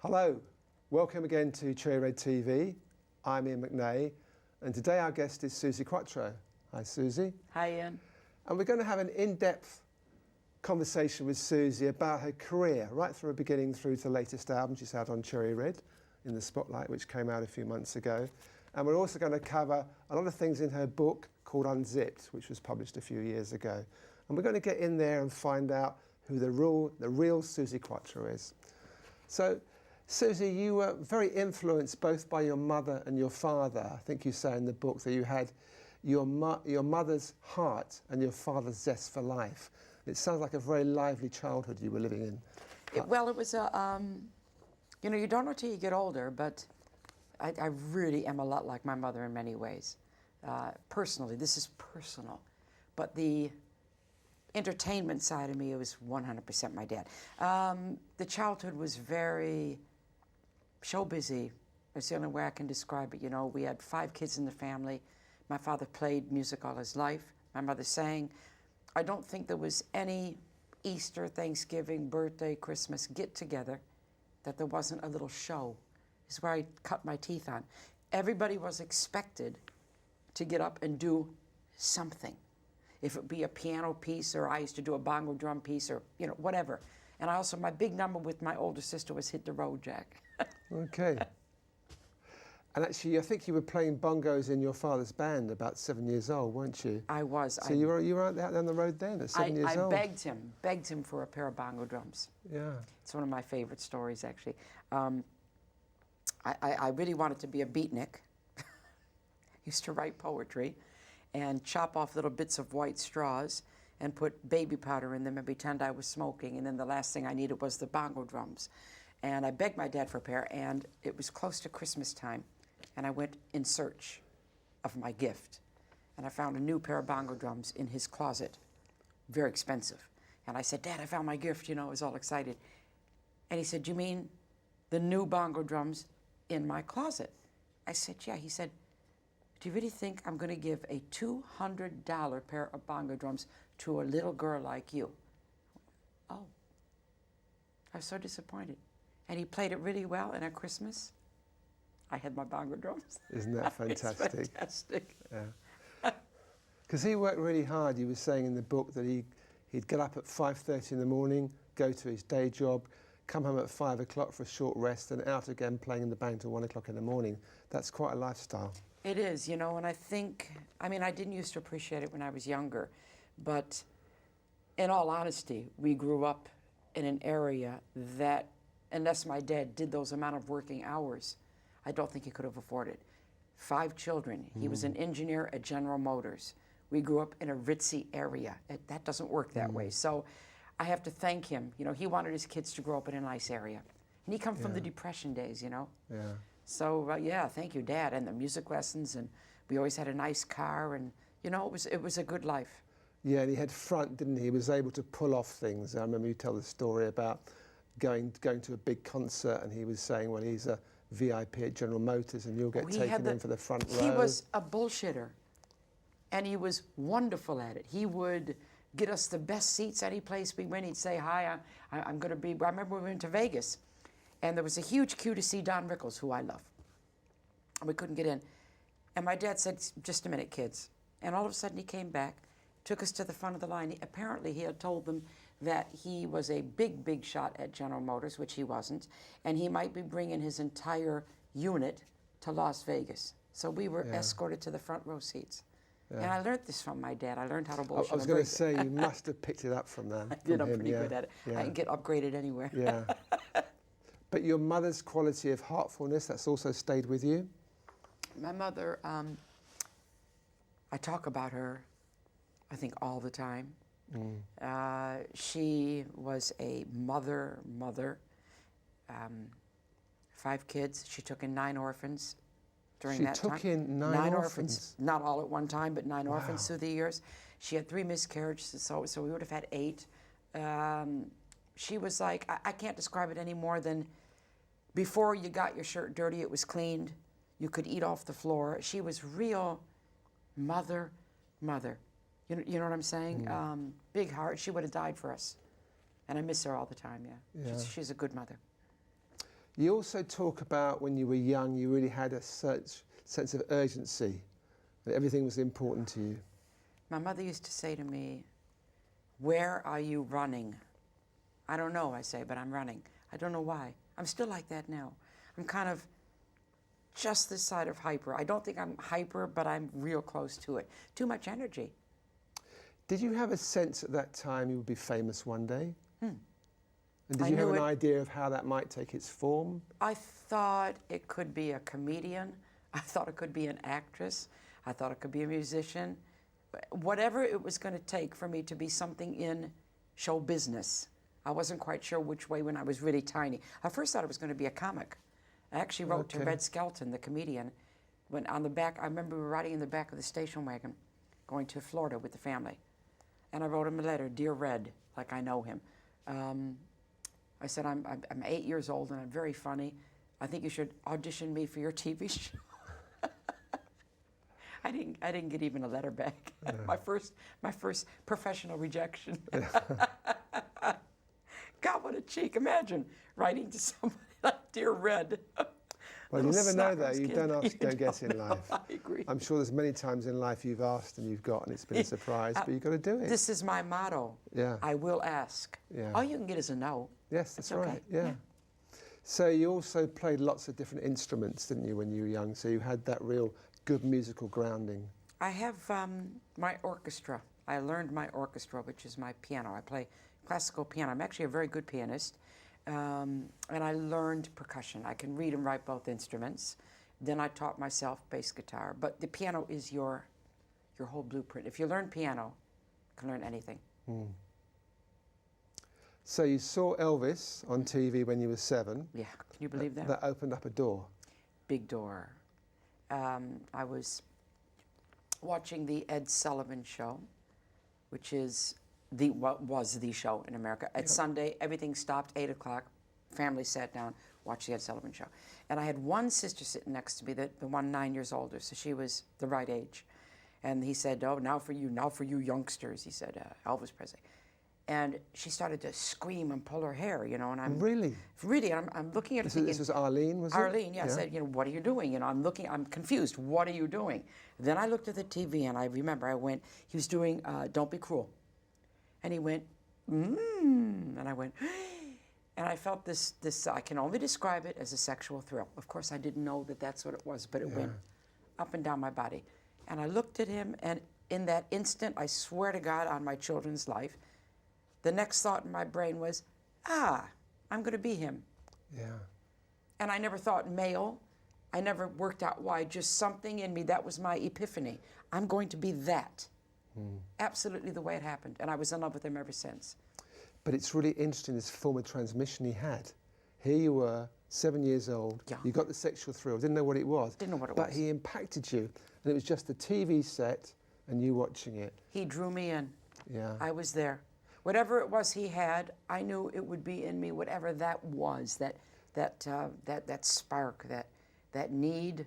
Hello, welcome again to Cherry Red TV. I'm Iain McNay, and today our guest is Suzi Quatro. Hi, Suzi. Hi, Iain. And we're going to have an in-depth conversation with Suzi about her career, right from the beginning through to the latest album she's had on Cherry Red, In the Spotlight, which came out a few months ago. And we're also going to cover a lot of things in her book called Unzipped, which was published a few years ago. And we're going to get in there and find out who the real Suzi Quatro is. So, Suzi, you were very influenced both by your mother and your father. I think you say in the book that you had your mother's heart and your father's zest for life. It sounds like a very lively childhood you were living in. It was a, you know, you don't know till you get older, but I really am a lot like my mother in many ways. Personally, this is personal, but the entertainment side of me, it was 100% my dad. The childhood was very show busy. That's the only way I can describe it. You know, we had 5 kids in the family. My father played music all his life. My mother sang. I don't think there was any Easter, Thanksgiving, birthday, Christmas get-together that there wasn't a little show. It's where I cut my teeth on. Everybody was expected to get up and do something. If it be a piano piece, or I used to do a bongo drum piece, or, you know, whatever. And I also, my big number with my older sister was Hit the Road Jack. Okay. And actually, I think you were playing bongos in your father's band about 7 years old, weren't you? I was. So you were out down the road then at 7 years old? I begged him for a pair of bongo drums. Yeah. It's one of my favorite stories, actually. I really wanted to be a beatnik. Used to write poetry and chop off little bits of white straws and put baby powder in them and pretend I was smoking. And then the last thing I needed was the bongo drums. And I begged my dad for a pair, and it was close to Christmas time. And I went in search of my gift. And I found a new pair of bongo drums in his closet, very expensive. And I said, Dad, I found my gift, you know, I was all excited. And he said, you mean the new bongo drums in my closet? I said, yeah. He said, do you really think I'm going to give a $200 pair of bongo drums to a little girl like you? Oh, I was so disappointed. And he played it really well, and at Christmas, I had my bongo drums. Isn't that fantastic? It's fantastic. Yeah. Because he worked really hard. You were saying in the book that he'd get up at 5:30 in the morning, go to his day job, come home at 5 o'clock for a short rest, and out again playing in the band till 1 o'clock in the morning. That's quite a lifestyle. It is, you know, and I think, I mean, I didn't used to appreciate it when I was younger, but in all honesty, we grew up in an area that, unless my dad did those amount of working hours, I don't think he could have afforded. 5 children. He was an engineer at General Motors. We grew up in a ritzy area. That doesn't work that way. So I have to thank him. You know, he wanted his kids to grow up in a nice area. And he come from the Depression days, you know. Yeah. So, yeah, thank you, Dad. And the music lessons, and we always had a nice car, and, you know, it was a good life. Yeah, and he had front, didn't he? He was able to pull off things. I remember you tell the story about going to a big concert, and he was saying, well, he's a VIP at General Motors, and you'll get taken in for the front row. He was a bullshitter, and he was wonderful at it. He would get us the best seats any place we went. He'd say, hi, I'm going to be, I remember we went to Vegas, and there was a huge queue to see Don Rickles, who I love. And we couldn't get in. And my dad said, just a minute, kids. And all of a sudden he came back, took us to the front of the line. Apparently he had told them that he was a big shot at General Motors, which he wasn't, and he might be bringing his entire unit to Las Vegas. So we were escorted to the front row seats. Yeah. And I learned this from my dad. I learned how to bullshit. I was going to say, you must have picked it up from that. I did. I'm pretty good at it. I can get upgraded anywhere. Yeah. But your mother's quality of heartfulness, that's also stayed with you? My mother, I talk about her, I think, all the time. She was a mother, 5 kids. She took in 9 orphans during that time. She took in 9 orphans? Not all at one time, but 9 orphans through the years. She had 3 miscarriages, so we would have had 8. She was like, I can't describe it any more than before you got your shirt dirty, it was cleaned. You could eat off the floor. She was real mother. You know what I'm saying? Big heart. She would have died for us. And I miss her all the time, yeah. She's a good mother. You also talk about when you were young, you really had a such sense of urgency, that everything was important to you. My mother used to say to me, "Where are you running?" "I don't know," I say, "but I'm running." I don't know why. I'm still like that now. I'm kind of just this side of hyper. I don't think I'm hyper, but I'm real close to it. Too much energy. Did you have a sense at that time you would be famous one day? And did I you have knew an it. idea of how that might take its form? I thought it could be a comedian. I thought it could be an actress. I thought it could be a musician. Whatever it was going to take for me to be something in show business. I wasn't quite sure which way when I was really tiny. I first thought it was going to be a comic. I actually wrote to Okay. Red Skelton, the comedian, when on the back, I remember we were riding in the back of the station wagon going to Florida with the family. And I wrote him a letter, "Dear Red," like I know him. I said, I'm 8 years old and I'm very funny. I think you should audition me for your TV show. I didn't get even a letter back. my first professional rejection. God, what a cheek! Imagine writing to somebody like "Dear Red." Well, you Little never know snot-nosed though. You kid. don't ask, You don't guess in know. life. I agree. I'm sure there's many times in life you've asked and you've got, and it's been a surprise, but you've got to do it. This is my motto. Yeah. I will ask. Yeah. All you can get is a no. Yes, that's okay. right. Yeah. So you also played lots of different instruments, didn't you, when you were young? So you had that real good musical grounding. I have my orchestra. I learned my orchestra, which is my piano. I play classical piano. I'm actually a very good pianist. And I learned percussion. I can read and write both instruments. Then I taught myself bass guitar. But the piano is your whole blueprint. If you learn piano, you can learn anything. So you saw Elvis on TV when you were 7. Yeah, can you believe that? That opened up a door. Big door. I was watching the Ed Sullivan Show, which is what was the show in America. At Sunday, everything stopped, 8 o'clock. Family sat down, watched the Ed Sullivan Show. And I had one sister sitting next to me, the one 9 years older, so she was the right age. And he said, "Oh, now for you youngsters," he said, Elvis Presley. And she started to scream and pull her hair, and I'm Really? I'm looking at her This thinking, was Arlene, was it? Arlene, yeah, I said, "What are you doing?" I'm confused. What are you doing? Then I looked at the TV and I remember he was doing "Don't Be Cruel," and he went, and I went, and I felt this. I can only describe it as a sexual thrill. Of course, I didn't know that that's what it was, but it went up and down my body. And I looked at him, and in that instant, I swear to God, on my children's life, the next thought in my brain was, I'm going to be him. Yeah. And I never thought male. I never worked out why. Just something in me, that was my epiphany. I'm going to be that. Absolutely the way it happened. And I was in love with him ever since. But it's really interesting, this form of transmission he had. Here you were, 7 years old. Yeah. You got the sexual thrill. Didn't know what it was. Didn't know what it but was. But he impacted you. And it was just the TV set and you watching it. He drew me in. Yeah. I was there. Whatever it was he had, I knew it would be in me. Whatever that was, that spark, that need.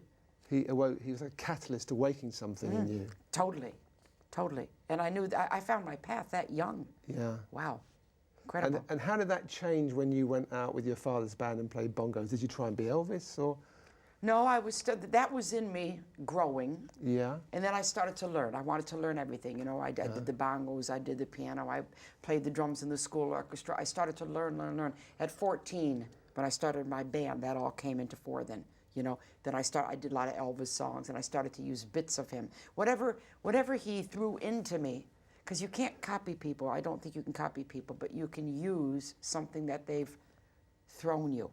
He was a catalyst to waking something in you. Totally. And I knew that I found my path that young. Yeah. Wow. Incredible. And how did that change when you went out with your father's band and played bongos? Did you try and be Elvis or? No, that was in me growing. Yeah. And then I started to learn. I wanted to learn everything. I did the bongos, I did the piano, I played the drums in the school orchestra. I started to learn. At 14, when I started my band, that all came into fore then. Then I did a lot of Elvis songs, and I started to use bits of him. Whatever he threw into me, because you can't copy people. I don't think you can copy people, but you can use something that they've thrown you.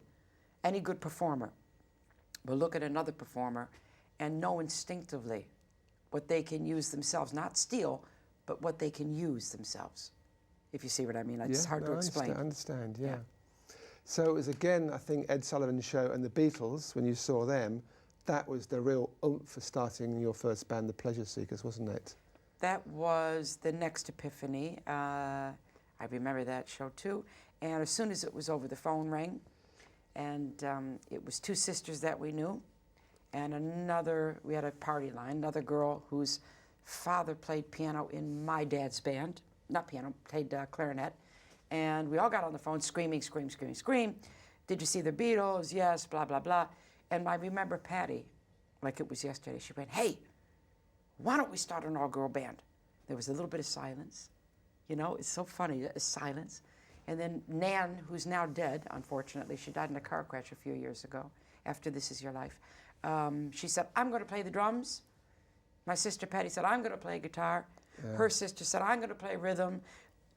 Any good performer will look at another performer and know instinctively what they can use themselves, not steal, but what they can use themselves. If you see what I mean, it's hard to explain. I understand, yeah. So it was again, I think, Ed Sullivan Show and the Beatles, when you saw them, that was the real oomph for starting your first band, the Pleasure Seekers, wasn't it? That was the next epiphany. I remember that show too. And as soon as it was over, the phone rang. And it was two sisters that we knew. And we had a party line, another girl whose father played piano in my dad's band. Not piano, played clarinet. And we all got on the phone screaming. did you see the Beatles? Yes, blah, blah, blah. And I remember Patty, like it was yesterday, she went, hey, why don't we start an all-girl band? There was a little bit of silence. You know, it's so funny, silence. And then Nan, who's now dead, unfortunately, she died in a car crash a few years ago, after This Is Your Life. She said, I'm going to play the drums. My sister Patty said, I'm going to play guitar. Yeah. Her sister said, I'm going to play rhythm.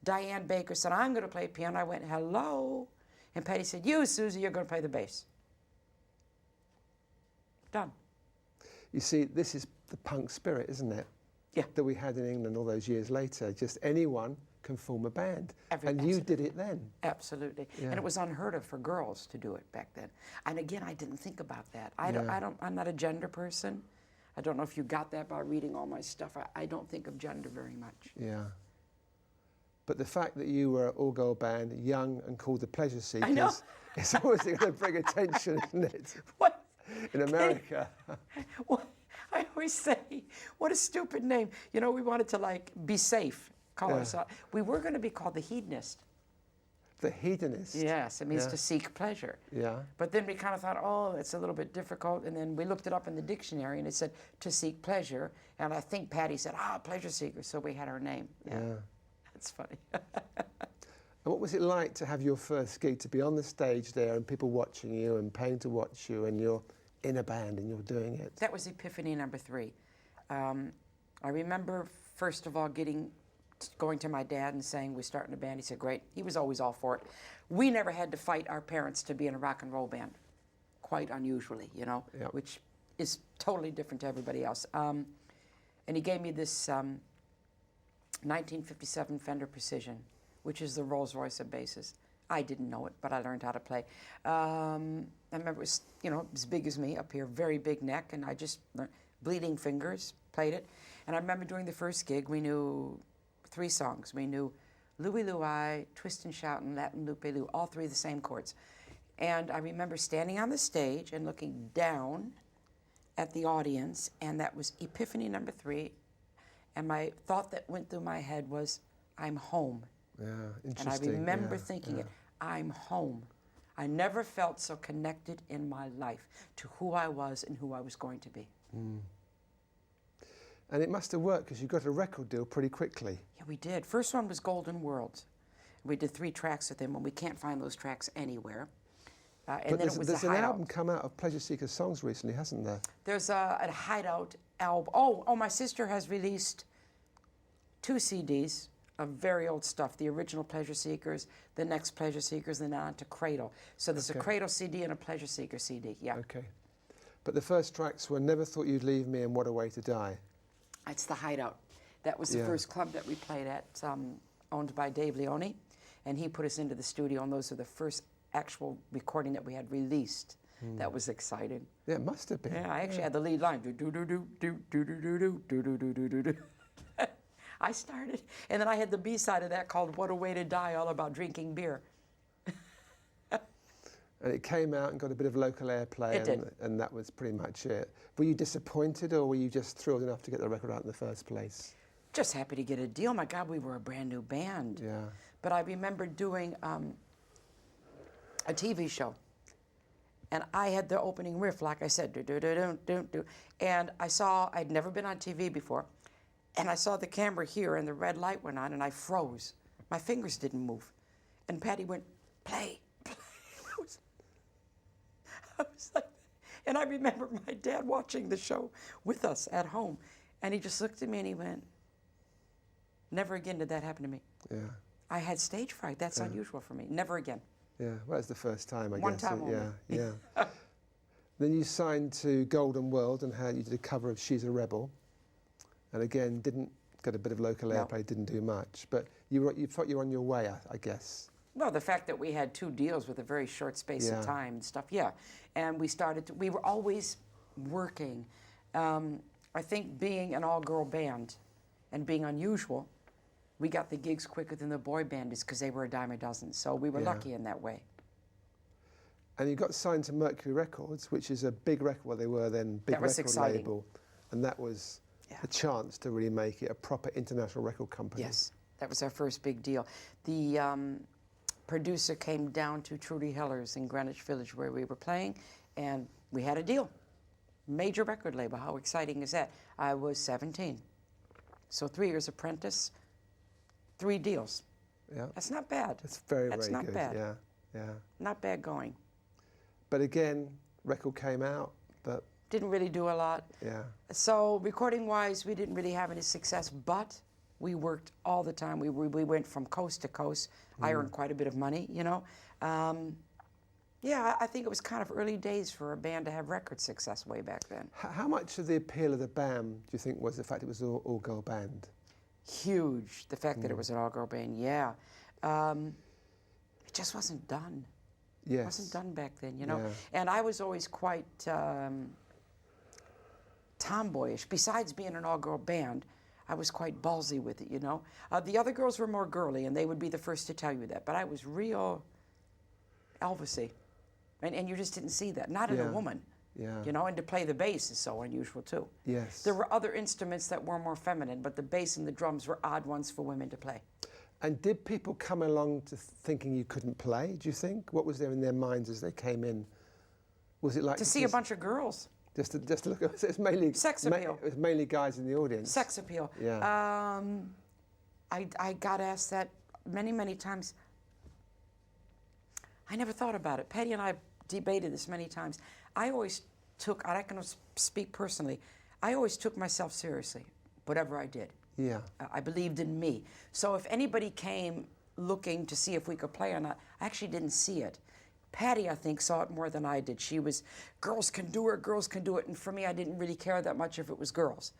Diane Baker said, I'm going to play piano. I went, hello. And Patty said, you, Susie, you're going to play the bass. Done. You see, this is the punk spirit, isn't it? Yeah. That we had in England all those years later. Just anyone can form a band. And you did it then. Absolutely. Yeah. And it was unheard of for girls to do it back then. And again, I didn't think about that. I'm not a gender person. I don't know if you got that by reading all my stuff. I don't think of gender very much. Yeah. But the fact that you were an all-girl band, young and called the Pleasure Seekers, it's always going to bring attention, isn't it? What? In America. What? I always say, what a stupid name. You know, we wanted to, like, be safe, call ourselves. We were going to be called the Hedonist. The Hedonist? Yes, it means to seek pleasure. Yeah. But then we kind of thought, oh, it's a little bit difficult. And then we looked it up in the dictionary, and it said to seek pleasure. And I think Patty said, Pleasure Seekers, so we had our name. Yeah. That's funny. And what was it like to have your first gig, to be on the stage there and people watching you and paying to watch you and you're in a band and you're doing it? That was Epiphany #3. I remember, first of all, going to my dad and saying, we're starting a band. He said, great. He was always all for it. We never had to fight our parents to be in a rock and roll band, quite unusually, you know, which is totally different to everybody else. And he gave me this 1957 Fender Precision, which is the Rolls Royce of basses. I didn't know it, but I learned how to play. I remember it was, you know, as big as me up here, very big neck, and I just learned, bleeding fingers, played it. And I remember doing the first gig, we knew 3 songs. We knew Louie Louie, Twist and Shout, and Latin Lupe Lou, all 3 the same chords. And I remember standing on the stage and looking down at the audience, and that was Epiphany #3. And my thought that went through my head was, I'm home. Yeah, interesting. And I remember thinking it, I'm home. I never felt so connected in my life to who I was and who I was going to be. Mm. And it must have worked because you got a record deal pretty quickly. Yeah, we did. First one was Golden World. We did 3 tracks with him, and we can't find those tracks anywhere. And then it was there's an album come out of Pleasure Seekers songs recently, hasn't there? There's a Hideout album. Oh, my sister has released 2 CDs of very old stuff. The original Pleasure Seekers, the next Pleasure Seekers, and then on to Cradle. So there's a Cradle CD and a Pleasure Seeker CD, yeah. Okay. But the first tracks were Never Thought You'd Leave Me and What a Way to Die. It's the Hideout. That was the first club that we played at, owned by Dave Leone, and he put us into the studio, and those are the first actual recording that we had released. That was exciting. Yeah, it must have been. Yeah, I actually had the lead line. Do do do do do do do do do do do do do do. I started, and then I had the B side of that called "What a Way to Die," all about drinking beer. And it came out and got a bit of local airplay, and that was pretty much it. Were you disappointed, or were you just thrilled enough to get the record out in the first place? Just happy to get a deal. My God, we were a brand new band. Yeah. But I remember doing a TV show, and I had the opening riff, like I said, do do do do do do, and I'd never been on TV before, and I saw the camera here, and the red light went on, and I froze. My fingers didn't move, and Patty went, play, play. I was like, and I remember my dad watching the show with us at home, and he just looked at me and he went, never again did that happen to me. Yeah. I had stage fright. That's unusual for me. Never again. Yeah, well, it's the first time, I guess. One time only. Yeah. Then you signed to Golden World and you did a cover of She's a Rebel. And again, didn't get a bit of local airplay, didn't do much. But you thought you were on your way, I guess. Well, the fact that we had 2 deals with a very short space of time and stuff, And we were always working. I think being an all-girl band and being unusual, we got the gigs quicker than the boy bandies because they were a dime a dozen. So we were lucky in that way. And you got signed to Mercury Records, which is a big record, well, they were then, big record label. And that was a chance to really make it a proper international record company. Yes, that was our first big deal. The producer came down to Trudy Heller's in Greenwich Village where we were playing, and we had a deal. Major record label. How exciting is that? I was 17. So 3 years apprentice, 3 deals. Yeah. That's not bad. It's very, That's very not good. bad. Yeah, yeah. Not bad going. But again, record came out, but Didn't really do a lot. yeah. So recording-wise, we didn't really have any success, but we worked all the time. We went from coast to coast. I earned quite a bit of money, you know. Yeah, I think it was kind of early days for a band to have record success way back then. How much of the appeal of the band do you think was the fact it was an all-girl band? Huge. The fact that it was an all-girl band, yeah. It just wasn't done. Yes. It wasn't done back then, you know. Yeah. And I was always quite tomboyish. Besides being an all-girl band, I was quite ballsy with it, you know. The other girls were more girly, and they would be the first to tell you that. But I was real Elvis-y. And you just didn't see that. Not in a woman. Yeah. You know, and to play the bass is so unusual, too. Yes. There were other instruments that were more feminine, but the bass and the drums were odd ones for women to play. And did people come along to thinking you couldn't play, do you think? What was there in their minds as they came in? Was it like... To see a bunch of girls. Just to look at... It's mainly... Sex appeal. It was mainly guys in the audience. Sex appeal. Yeah. I got asked that many, many times. I never thought about it. Patty and I debated this many times. I always took, I can speak personally, I always took myself seriously, whatever I did. Yeah. I believed in me. So if anybody came looking to see if we could play or not, I actually didn't see it. Patty, I think, saw it more than I did. She was, girls can do it, girls can do it. And for me, I didn't really care that much if it was girls.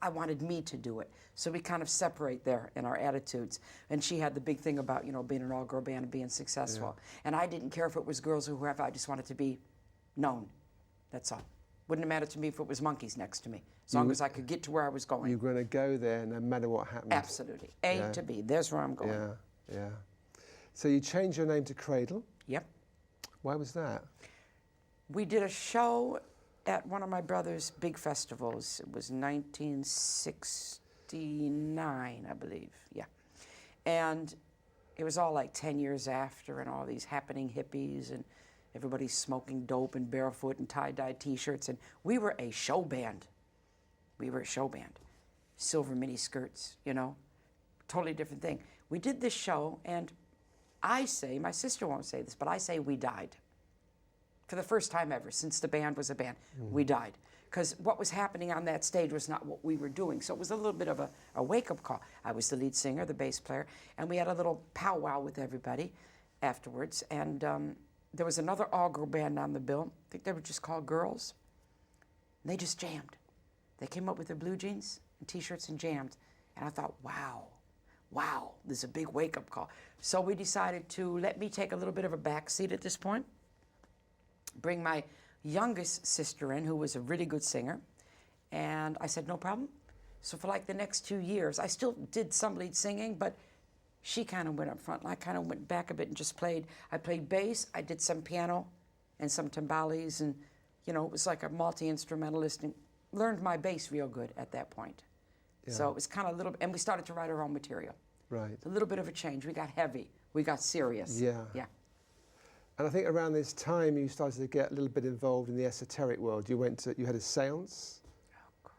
I wanted me to do it. So we kind of separate there in our attitudes. And she had the big thing about, you know, being an all-girl band and being successful. Yeah. And I didn't care if it was girls or whoever. I just wanted to be known. That's all. Wouldn't have mattered to me if it was monkeys next to me, as long as I could get to where I was going. You were going to go there no matter what happened. Absolutely. A to B. There's where I'm going. Yeah, yeah. So you changed your name to Cradle. Yep. Why was that? We did a show at one of my brother's big festivals. It was 1969, I believe. Yeah. And it was all like 10 years after, and all these happening hippies, and everybody's smoking dope and barefoot and tie-dye T-shirts, and we were a show band. We were a show band. Silver mini skirts, you know, totally different thing. We did this show, and I say, my sister won't say this, but I say we died. For the first time ever, since the band was a band, we died. Because what was happening on that stage was not what we were doing. So it was a little bit of a wake-up call. I was the lead singer, the bass player, and we had a little powwow with everybody afterwards. And there was another all-girl band on the bill. I think they were just called Girls. And they just jammed. They came up with their blue jeans and T-shirts and jammed. And I thought, wow, this is a big wake-up call. So we decided to let me take a little bit of a back seat at this point, bring my youngest sister in, who was a really good singer. And I said, no problem. So for like the next 2 years, I still did some lead singing, but she kind of went up front, and I kind of went back a bit and just played. I played bass, I did some piano and some timbales, and, you know, it was like a multi-instrumentalist, and learned my bass real good at that point. Yeah. So it was kind of a little, and we started to write our own material. Right. A little bit of a change. We got heavy. We got serious. Yeah. Yeah. And I think around this time you started to get a little bit involved in the esoteric world. You had a seance. Oh, God.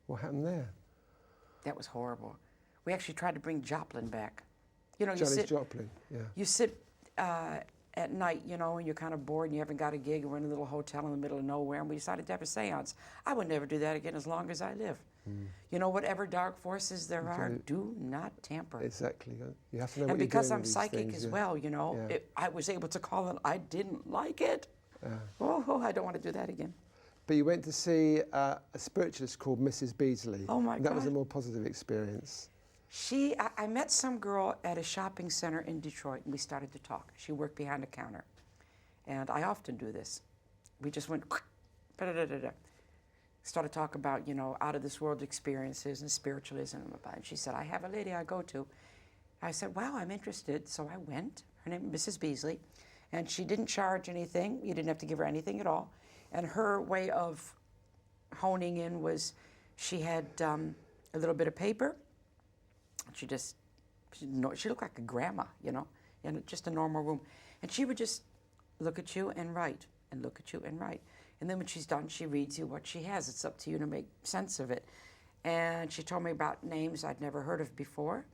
What happened there? That was horrible. We actually tried to bring Joplin back. You know, Janis Joplin, yeah. You sit at night, you know, and you're kind of bored and you haven't got a gig, and we're in a little hotel in the middle of nowhere, and we decided to have a seance. I would never do that again as long as I live. You know, whatever dark forces there are, do not tamper. Exactly. You have to know and what you're doing. And because I'm with psychic things, as well, you know, I was able to call it. I didn't like it. Oh, I don't want to do that again. But you went to see a spiritualist called Mrs. Beasley. Oh, my God. That was a more positive experience. I met some girl at a shopping center in Detroit, and we started to talk. She worked behind the counter. And I often do this. We just went, started talking about, you know, out-of-this-world experiences and spiritualism. And she said, I have a lady I go to. I said, wow, I'm interested. So I went. Her name is Mrs. Beasley. And she didn't charge anything. You didn't have to give her anything at all. And her way of honing in was she had a little bit of paper. She looked like a grandma, you know. in just a normal room. And she would just look at you and write, and look at you and write. And then when she's done, she reads you what she has. It's up to you to make sense of it. And she told me about names I'd never heard of before,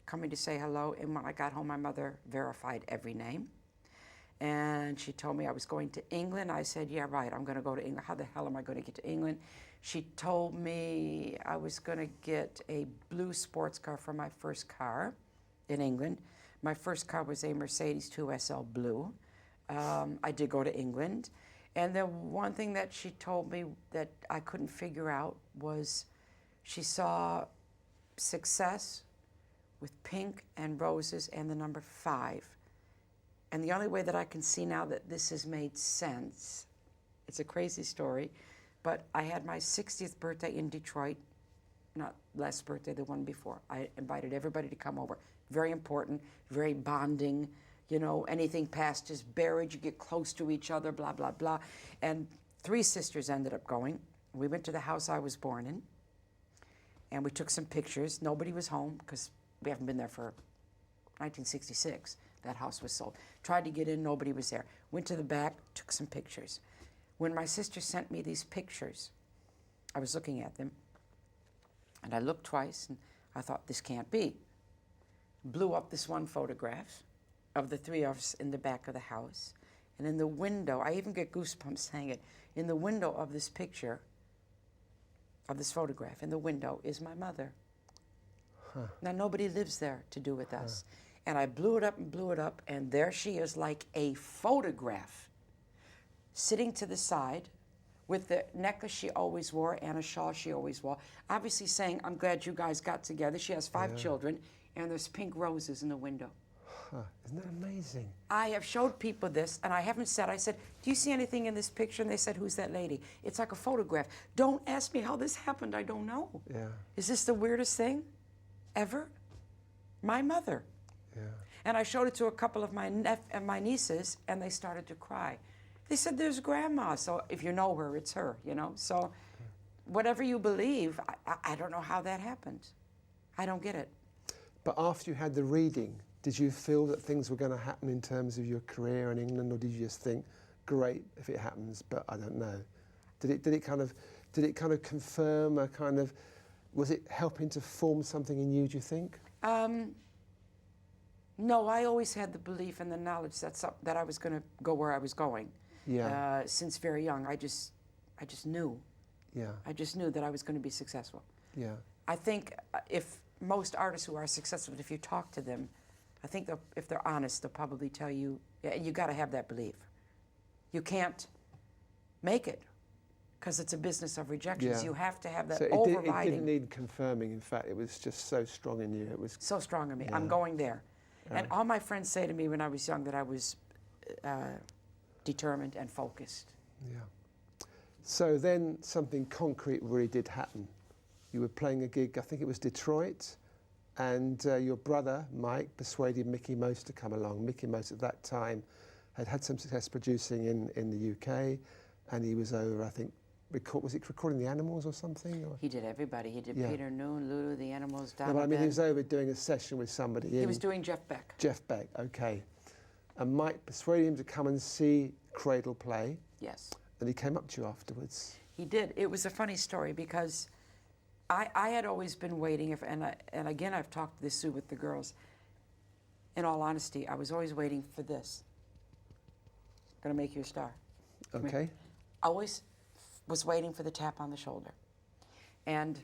coming to say hello. And when I got home, my mother verified every name. And she told me I was going to England. I said, yeah, right, I'm going to go to England. How the hell am I going to get to England? She told me I was going to get a blue sports car for my first car in England. My first car was a Mercedes 2SL Blue. I did go to England. And the one thing that she told me that I couldn't figure out was she saw success with pink and roses and the number 5. And the only way that I can see now that this has made sense, it's a crazy story, but I had my 60th birthday in Detroit, not last birthday, the one before. I invited everybody to come over. Very important, very bonding, you know, anything past is buried, you get close to each other, blah, blah, blah. And 3 sisters ended up going. We went to the house I was born in, and we took some pictures. Nobody was home, because we haven't been there for 1966. That house was sold. Tried to get in, nobody was there. Went to the back, took some pictures. When my sister sent me these pictures, I was looking at them, and I looked twice, and I thought, this can't be. Blew up this one photograph of the 3 of us in the back of the house. And in the window, I even get goosebumps saying it, in the window of this picture, of this photograph, in the window is my mother. Huh. Now, nobody lives there to do with us. And I blew it up, and there she is like a photograph, sitting to the side with the necklace she always wore and a shawl she always wore, obviously saying, I'm glad you guys got together. She has 5 children, and there's pink roses in the window. Huh. Isn't that amazing? I have showed people this, and I haven't said, I said, do you see anything in this picture? And they said, who's that lady? It's like a photograph. Don't ask me how this happened. I don't know. Yeah. Is this the weirdest thing ever? My mother. Yeah. And I showed it to a couple of my nieces, and they started to cry. They said, there's Grandma. So if you know her, it's her, you know. So whatever you believe, I don't know how that happened. I don't get it. But after you had the reading, did you feel that things were going to happen in terms of your career in England, or did you just think, great if it happens, but I don't know? Did it kind of confirm a kind of, was it helping to form something in you, do you think? No, I always had the belief and the knowledge that I was going to go where I was going. Yeah. Since very young, I just knew. Yeah. I just knew that I was going to be successful. Yeah. I think if most artists who are successful, if you talk to them, I think if they're honest, they'll probably tell you, yeah, you got to have that belief. You can't make it, because it's a business of rejections. Yeah. You have to have that So overriding. it didn't need confirming. In fact, it was just so strong in you. It was so strong in me. Yeah. I'm going there. And all my friends say to me when I was young that I was determined and focused. Yeah. So then something concrete really did happen. You were playing a gig, I think it was Detroit, and your brother, Mike, persuaded Mickey Most to come along. Mickey Most at that time had some success producing in the UK, and he was over, I think, was it recording the Animals or something? Or? He did everybody. He did Yeah. Peter Noon, Lulu, the Animals, No, but I mean, he was over doing a session with somebody. He was doing Jeff Beck. Jeff Beck, okay. And Mike persuaded him to come and see Cradle play. Yes. And he came up to you afterwards. He did. It was a funny story because I had always been waiting, and again, I've talked this too with the girls. In all honesty, I was always waiting for this. Gonna make you a star. Okay. Always was waiting for the tap on the shoulder. And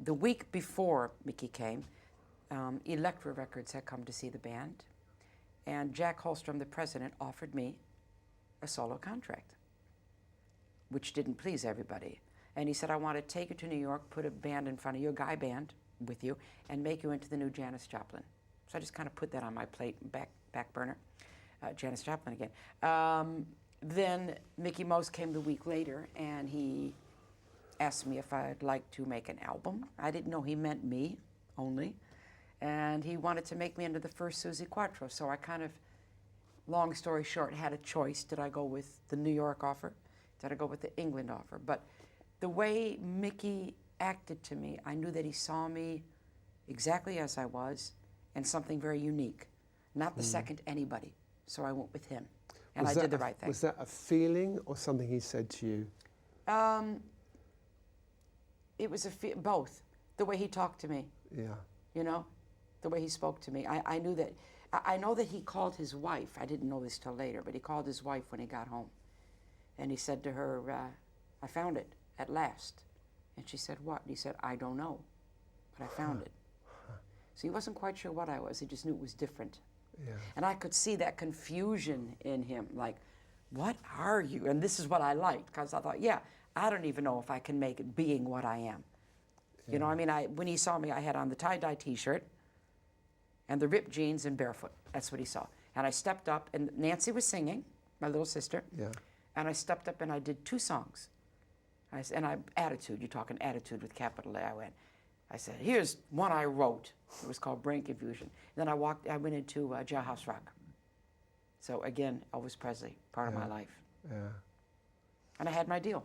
the week before Mickey came, Elektra Records had come to see the band, and Jack Holstrom, the president, offered me a solo contract, which didn't please everybody. And he said, I want to take you to New York, put a band in front of you, a guy band with you, and make you into the new Janis Joplin. So I just kind of put that on my plate, back burner. Janis Joplin again. Then Mickey Most came the week later, and he asked me if I'd like to make an album. I didn't know he meant me only. And he wanted to make me into the first Suzi Quatro. So I kind of, long story short, had a choice. Did I go with the New York offer? Did I go with the England offer? But the way Mickey acted to me, I knew that he saw me exactly as I was, and something very unique. not the second anybody. So I went with him, and I did the right thing. Was that a feeling or something he said to you? It was both. The way he talked to me, Yeah. you know, the way he spoke to me. I knew that. I know that he called his wife. I didn't know this till later, but he called his wife when he got home. And he said to her, I found it at last. And she said, what? And he said, I don't know, but I found it. So he wasn't quite sure what I was. He just knew it was different. Yeah. And I could see that confusion in him, like, what are you? And this is what I liked, because I thought, yeah, I don't even know if I can make it being what I am. Yeah. You know, I mean, when he saw me, I had on the tie-dye T-shirt and the ripped jeans and barefoot. That's what he saw. And I stepped up, and Nancy was singing, my little sister. Yeah. And I stepped up and I did 2 songs. Attitude, you're talking attitude with capital A. I said, here's one I wrote. It was called Brain Confusion. Then I went into Jailhouse Rock. So again, Elvis Presley, part of my life. Yeah. And I had my deal.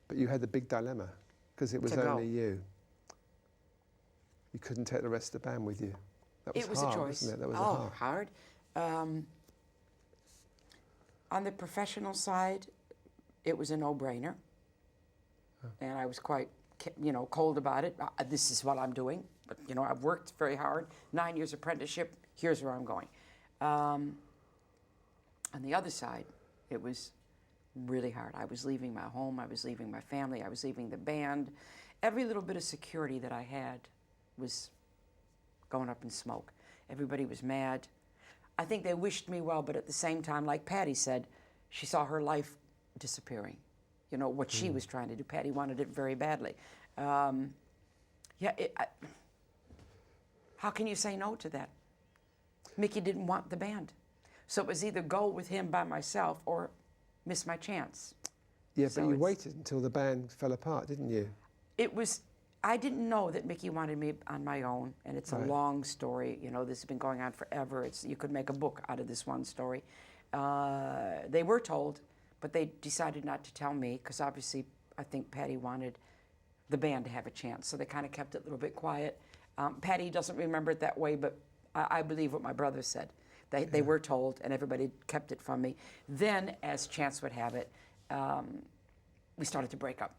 But you had the big dilemma, because it was only you. You couldn't take the rest of the band with you. That was hard, a choice. wasn't it? That was hard. On the professional side, it was a no-brainer. And I was quite, cold about it. This is what I'm doing. But, I've worked very hard. 9 years apprenticeship. Here's where I'm going. On the other side, it was really hard. I was leaving my home. I was leaving my family. I was leaving the band. Every little bit of security that I had was going up in smoke. Everybody was mad. I think they wished me well, but at the same time, like Patty said, she saw her life disappearing. What she was trying to do. Patty wanted it very badly. How can you say no to that? Mickey didn't want the band. So it was either go with him by myself or miss my chance. Yeah, so but you waited until the band fell apart, didn't you? I didn't know that Mickey wanted me on my own, and it's a long story. This has been going on forever. You could make a book out of this one story. They were told, but they decided not to tell me, because obviously I think Patty wanted the band to have a chance, so they kind of kept it a little bit quiet. Patty doesn't remember it that way, but I believe what my brother said. They were told, and everybody kept it from me. Then, as chance would have it, we started to break up.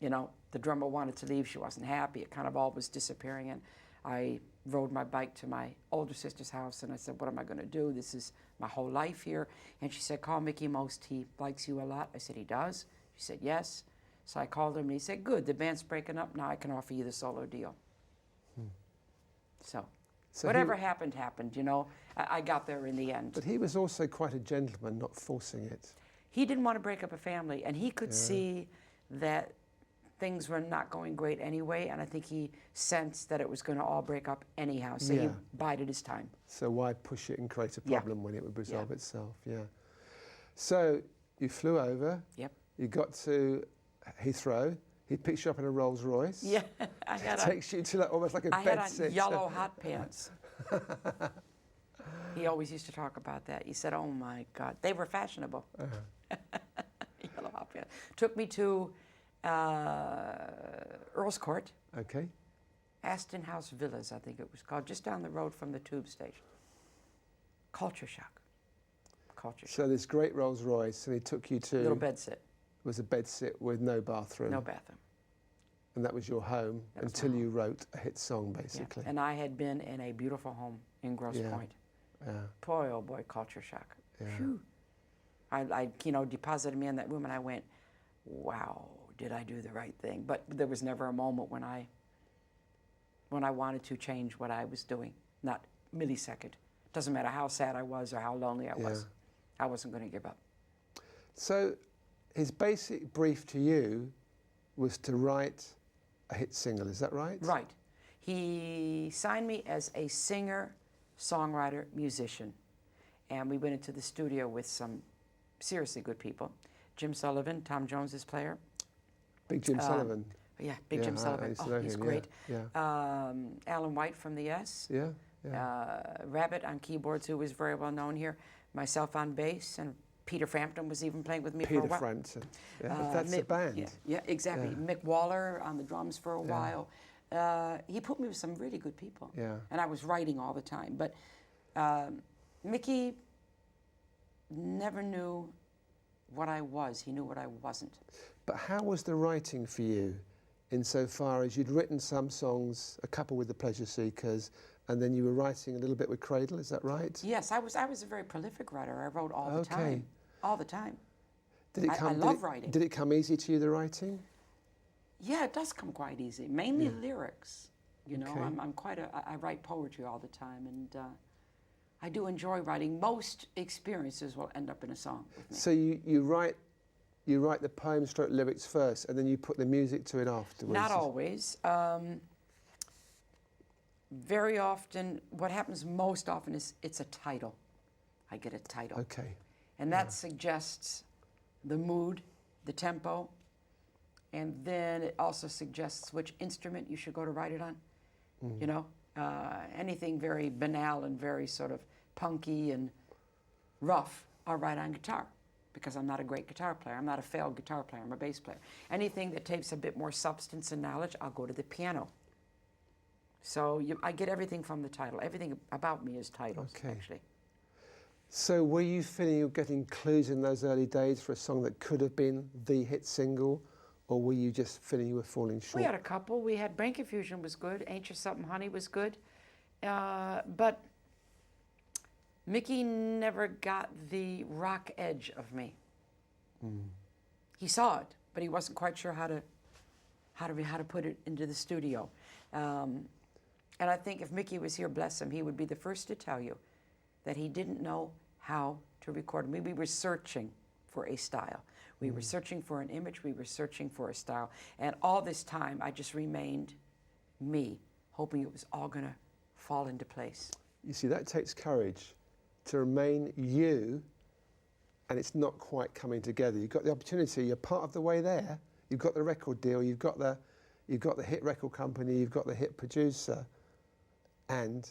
The drummer wanted to leave. She wasn't happy. It kind of all was disappearing. And I rode my bike to my older sister's house, and I said, what am I going to do? This is my whole life here. And she said, call Mickey Most. He likes you a lot. I said, he does? She said, yes. So I called him, and he said, good, the band's breaking up. Now I can offer you the solo deal. So whatever happened. I got there in the end. But he was also quite a gentleman, not forcing it. He didn't want to break up a family, and he could see that things were not going great anyway, and I think he sensed that it was going to all break up anyhow, so he bided his time. So why push it and create a problem when it would resolve itself? Yeah. So you flew over. Yep. You got to Heathrow. He picks you up in a Rolls Royce. Yeah, I had takes you to almost like a bed sit. I had on yellow hot pants. He always used to talk about that. He said, "Oh my God, they were fashionable." Yellow hot pants. Took me to Earl's Court. Okay. Aston House Villas, I think it was called, just down the road from the tube station. Culture shock. Culture shock. So this great Rolls Royce, and he took you to... Little bed sit. It was a bed sit with no bathroom. No bathroom. And that was your home until you wrote a hit song, basically. Yeah. And I had been in a beautiful home in Grosse Pointe. Yeah. Boy, oh boy, culture shock. Yeah. Phew. I deposited me in that room, and I went, wow, did I do the right thing? But there was never a moment when I wanted to change what I was doing. Not millisecond. Doesn't matter how sad I was or how lonely I was. I wasn't going to give up. So his basic brief to you was to write a hit single, is that right? Right. He signed me as a singer, songwriter, musician. And we went into the studio with some seriously good people. Jim Sullivan, Tom Jones's player. Big Jim Sullivan. Yeah, Big Jim Sullivan. He's great. Yeah. Alan White from the Yes. Yeah. Rabbit on keyboards, who was very well known here. Myself on bass, and Peter Frampton was even playing with me for a while. Peter Frampton. Yeah, that's a band. Yeah, exactly. Yeah. Mick Waller on the drums for a while. He put me with some really good people. Yeah. And I was writing all the time. But Mickey never knew what I was. He knew what I wasn't. But how was the writing for you, insofar as you'd written some songs, a couple with the Pleasure Seekers, and then you were writing a little bit with Cradle, is that right? Yes, I was a very prolific writer. I wrote all the time. All the time. Did it come, I love writing. Did it come easy to you, the writing? Yeah, it does come quite easy. Mainly lyrics. You know, Okay. I write poetry all the time, and I do enjoy writing. Most experiences will end up in a song with me. So you write the poem stroke lyrics first, and then you put the music to it afterwards? Not always. Very often, what happens most often is it's a title. I get a title. Okay. And that suggests the mood, the tempo, and then it also suggests which instrument you should go to write it on. You know, anything very banal and very sort of punky and rough, I'll write on guitar, because I'm not a great guitar player. I'm not a failed guitar player. I'm a bass player. Anything that takes a bit more substance and knowledge, I'll go to the piano. So I get everything from the title. Everything about me is titles, actually. So were you feeling you were getting clues in those early days for a song that could have been the hit single, or were you just feeling you were falling short? We had a couple. We had Brain Confusion was good. Ain't You Something Honey was good. But Mickey never got the rock edge of me. He saw it, but he wasn't quite sure how to put it into the studio. And I think if Mickey was here, bless him, he would be the first to tell you that he didn't know how to record me. We were searching for a style. We were searching for an image. We were searching for a style. And all this time, I just remained me, hoping it was all going to fall into place. You see, that takes courage to remain you, and it's not quite coming together. You've got the opportunity. You're part of the way there. You've got the record deal. You've got the hit record company. You've got the hit producer, and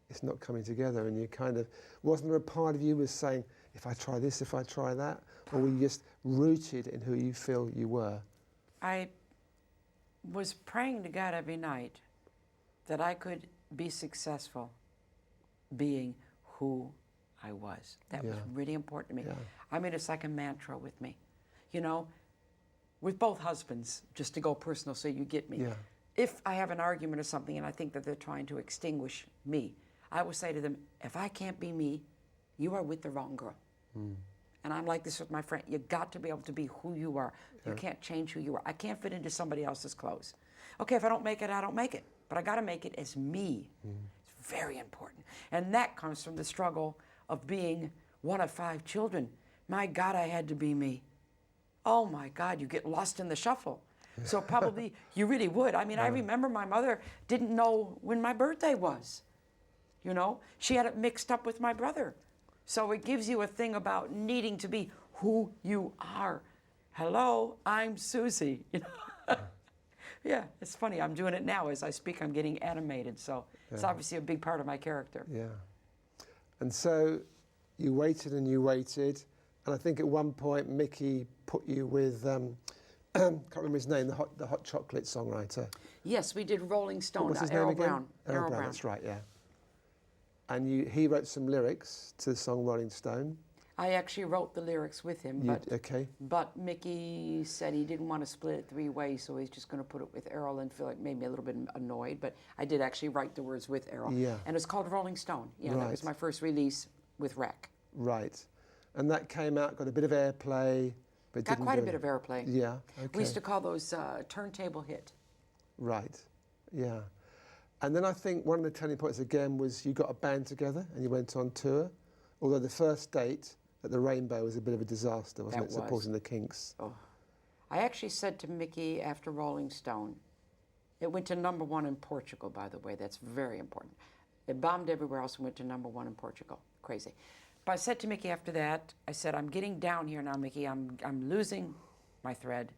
it's not coming together. And you kind of, wasn't there a part of you was saying, if I try this, if I try that, or were you just rooted in who you feel you were? I was praying to God every night that I could be successful being who I was. That was really important to me. Yeah. I mean, it's like a mantra with me. You know, with both husbands, just to go personal so you get me. Yeah. If I have an argument or something and I think that they're trying to extinguish me, I will say to them, if I can't be me, you are with the wrong girl. And I'm like this with my friend. You got to be able to be who you are. You can't change who you are. I can't fit into somebody else's clothes. Okay, if I don't make it, I don't make it. But I got to make it as me. It's very important. And that comes from the struggle of being one of 5 children. My God, I had to be me. Oh my God, you get lost in the shuffle. So probably you really would. I mean, I remember my mother didn't know when my birthday was. You know, she had it mixed up with my brother. So it gives you a thing about needing to be who you are. Hello, I'm Suzi. You know? Yeah, it's funny. I'm doing it now as I speak. I'm getting animated. So it's obviously a big part of my character. Yeah. And so you waited and you waited. And I think at one point Mickey put you with, can't remember his name, the Hot Chocolate songwriter. Yes, we did Rolling Stone. What was his Errol name again? Brown. Errol Brown, that's right, yeah. And he wrote some lyrics to the song Rolling Stone. I actually wrote the lyrics with him, but Mickey said he didn't want to split it 3 ways, so he's just going to put it with Errol and feel like made me a little bit annoyed. But I did actually write the words with Errol. Yeah. And it's called Rolling Stone. Yeah, Right. That was my first release with Rec. Right. And that came out, got a bit of airplay, but Got didn't quite a do bit of airplay. Yeah, okay. We used to call those turntable hit. Right, yeah. And then I think one of the turning points again was you got a band together and you went on tour, although the first date at the Rainbow was a bit of a disaster, wasn't it, supporting the Kinks? Oh. I actually said to Mickey after Rolling Stone, it went to #1 in Portugal, by the way. That's very important. It bombed everywhere else and went to #1 in Portugal. Crazy. But I said to Mickey after that, I said, I'm getting down here now, Mickey. I'm losing my thread.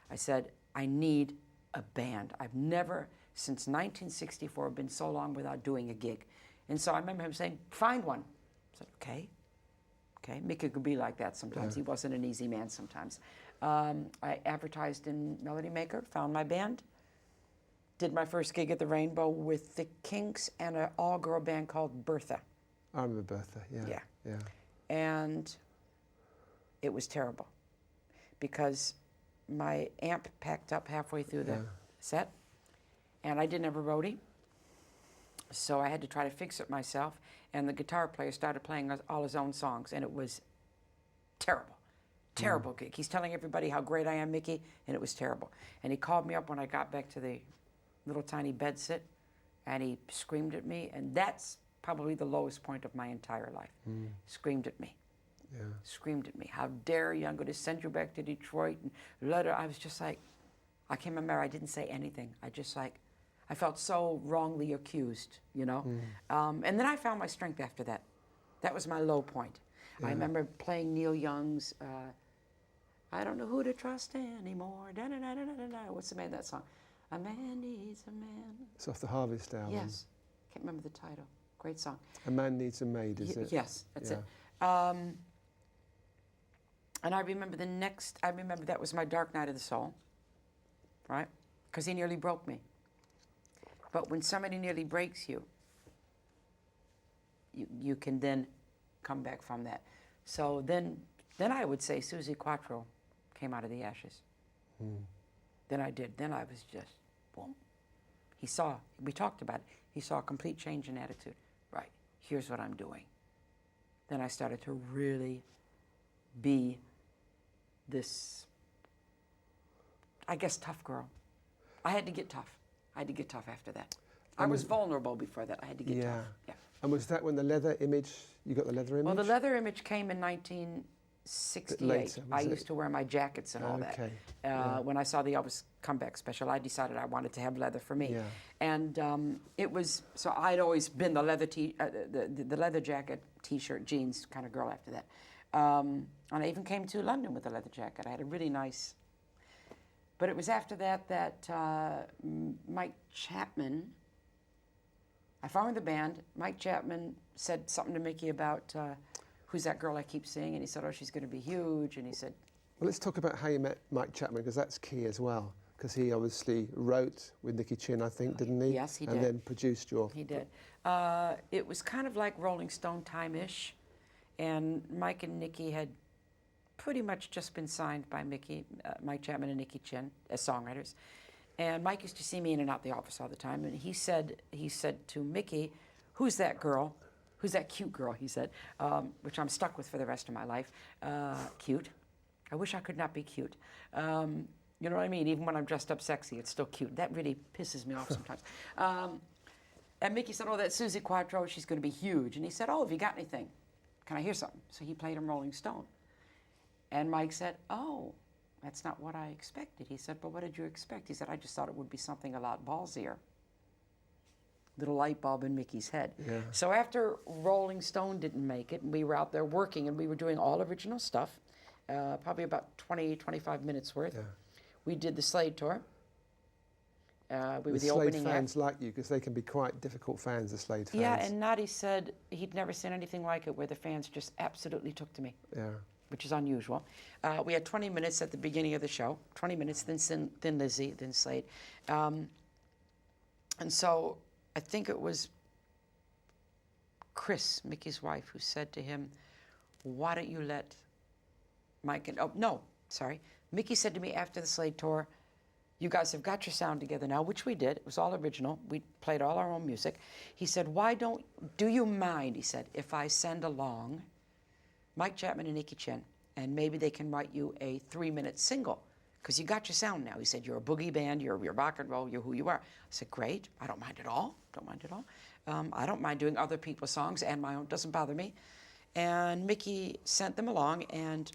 I said, I need a band. I've never, since 1964, been so long without doing a gig. And so I remember him saying, find one. I said, okay. Okay, Mickey could be like that sometimes. He wasn't an easy man sometimes. I advertised in Melody Maker, found my band, did my first gig at the Rainbow with the Kinks and an all-girl band called Bertha. I remember Bertha, yeah. Yeah. Yeah. And it was terrible because my amp packed up halfway through the set, and I didn't have a roadie, so I had to try to fix it myself, and the guitar player started playing all his own songs, and it was terrible. Terrible gig. He's telling everybody how great I am, Mickey, and it was terrible. And he called me up when I got back to the little tiny bed sit, and he screamed at me, and that's probably the lowest point of my entire life. Screamed at me. Yeah. Screamed at me. How dare you? I'm going to send you back to Detroit. And let her. I was just like, I can't remember. I didn't say anything. I just like, I felt so wrongly accused, you know. And then I found my strength after that. That was my low point. I remember playing Neil Young's I Don't Know Who to Trust Anymore. Da, da, da, da, da, da. What's the name of that song? A man needs a man. It's off the Harvest album. Yes. Can't remember the title. Great song. A Man Needs a Maid, is it? Yes, that's it. And I remember that was my dark night of the soul, right? Because he nearly broke me. But when somebody nearly breaks you, you can then come back from that. So then I would say Suzi Quatro came out of the ashes. Then I did. Then I was just, boom. We talked about it. He saw a complete change in attitude. Right, here's what I'm doing. Then I started to really be this, I guess, tough girl. I had to get tough. I had to get tough after that. I was vulnerable before that. I had to get tough. Yeah. And was that when the leather image, you got the leather image? Well, the leather image came in 1968. Later, I used to wear my jackets and all that. When I saw the Elvis comeback special, I decided I wanted to have leather for me. Yeah. And it was, so I'd always been the leather the leather jacket, t-shirt, jeans kind of girl after that. And I even came to London with a leather jacket. I had a really nice, but it was after that Mike Chapman, I formed the band. Mike Chapman said something to Mickey about who's that girl I keep seeing, and he said, oh, she's going to be huge, and he said... Well, let's talk about how you met Mike Chapman, because that's key as well, because he obviously wrote with Nicky Chin, I think, didn't he? Yes, he did. And then produced your... He did. It was kind of like Rolling Stone time-ish, and Mike and Nicky had pretty much just been signed by Mike Chapman and Nicky Chin as songwriters. And Mike used to see me in and out the office all the time, and he said to Mickey, who's that girl? Who's that cute girl, he said, which I'm stuck with for the rest of my life. Cute. I wish I could not be cute. You know what I mean? Even when I'm dressed up sexy, it's still cute. That really pisses me off sometimes. And Mickey said, oh, that's Suzi Quatro, she's going to be huge. And he said, oh, have you got anything? Can I hear something? So he played him Rolling Stone. And Mike said, oh, that's not what I expected. He said, but what did you expect? He said, I just thought it would be something a lot ballsier. Little light bulb in Mickey's head. Yeah. So after Rolling Stone didn't make it, and we were out there working, and we were doing all original stuff, probably about 20, 25 minutes worth. Yeah. We did the Slade tour. We were the Slade opening fans act. like you, because they can be quite difficult fans, the Slade fans. Yeah, and Noddy said he'd never seen anything like it, where the fans just absolutely took to me. Yeah. Which is unusual. We had 20 minutes at the beginning of the show, 20 minutes, then Lizzie, then Slade. And so I think it was Chris, Mickey's wife, who said to him, why don't you let Mike and, oh, no, sorry. Mickey said to me after the Slade tour, you guys have got your sound together now, which we did. It was all original. We played all our own music. He said, do you mind, he said, if I send along Mike Chapman and Nicky Chin, and maybe they can write you a 3-minute single, because you got your sound now. He said, you're a boogie band, you're rock and roll, you're who you are. I said, great, I don't mind at all, don't mind at all. I don't mind doing other people's songs and my own, doesn't bother me. And Mickey sent them along, and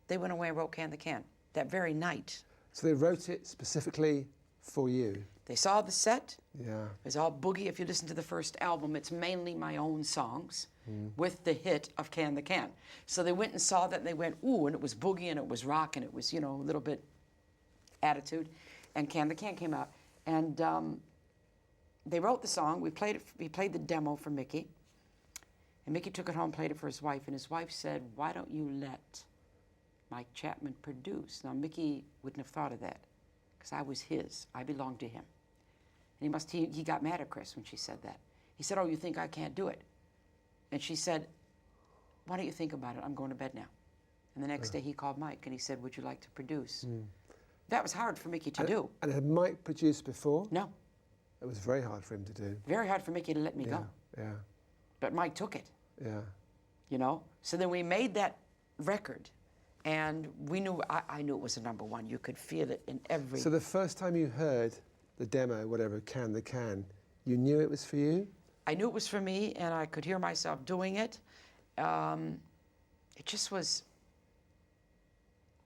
they went away and wrote Can the Can that very night. So they wrote it specifically for you? They saw the set. Yeah. It's all boogie. If you listen to the first album, it's mainly my own songs with the hit of Can the Can. So they went and saw that, and they went, ooh, and it was boogie, and it was rock, and it was, you know, a little bit attitude. And Can the Can came out. And they wrote the song. We played the demo for Mickey. And Mickey took it home, played it for his wife, and his wife said, why don't you let Mike Chapman produce? Now, Mickey wouldn't have thought of that, because I was his. I belonged to him. And he got mad at Chris when she said that. He said, oh, you think I can't do it? And she said, why don't you think about it? I'm going to bed now. And the next day he called Mike and he said, would you like to produce? That was hard for Mickey to do. And had Mike produced before? No. It was very hard for him to do. Very hard for Mickey to let me go. Yeah. But Mike took it. Yeah. You know? So then we made that record, and we knew, I knew it was a number one. You could feel it in every... So the first time you heard the demo, whatever, Can the Can, you knew it was for you? I knew it was for me, and I could hear myself doing it. It just was...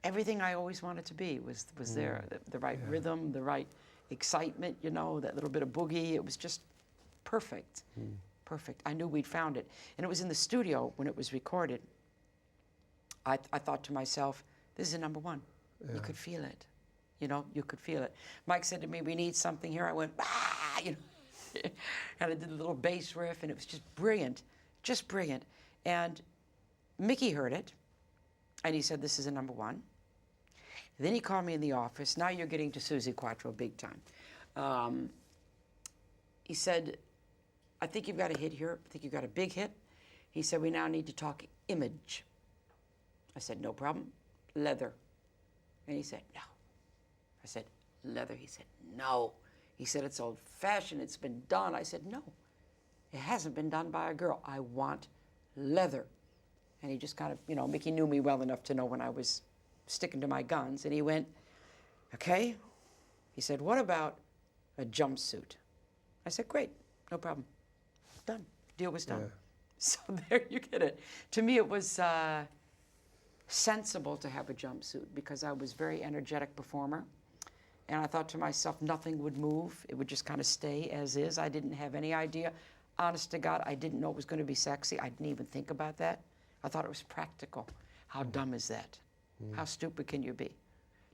Everything I always wanted to be was there. The right rhythm, the right excitement, you know, that little bit of boogie. It was just perfect. Perfect. I knew we'd found it. And it was in the studio when it was recorded. I thought to myself, this is a number one. You could feel it. You know, you could feel it. Mike said to me, we need something here. I went, ah, you know. And I did a little bass riff, and it was just brilliant. Just brilliant. And Mickey heard it, and he said, this is a number one. Then he called me in the office. Now you're getting to Suzi Quatro big time. He said, I think you've got a hit here. I think you've got a big hit. He said, we now need to talk image. I said, no problem. Leather. And he said, no. I said, leather. He said, no. He said, it's old-fashioned. It's been done. I said, no. It hasn't been done by a girl. I want leather. And he just kind of, you know, Mickey knew me well enough to know when I was sticking to my guns. And he went, okay. He said, what about a jumpsuit? I said, great, no problem. Done. Deal was done. So there you get it. To me, it was sensible to have a jumpsuit because I was a very energetic performer. And I thought to myself, nothing would move. It would just kind of stay as is. I didn't have any idea. Honest to God, I didn't know it was going to be sexy. I didn't even think about that. I thought it was practical. How dumb is that? How stupid can you be?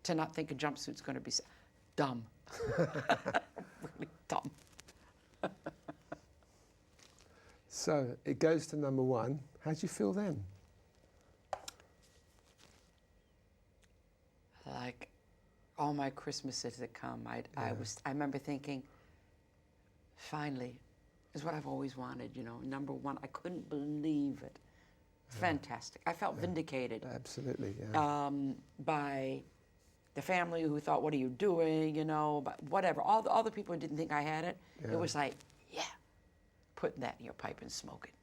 To not think a jumpsuit's going to be dumb. Really dumb. So it goes to number one. How do you feel then? Like all my Christmases that come, I remember thinking, finally, is what I've always wanted, you know, number one. I couldn't believe it. Fantastic. I felt vindicated. Absolutely, by the family who thought, what are you doing, you know, but whatever. All the people who didn't think I had it, it was like, yeah, put that in your pipe and smoke it.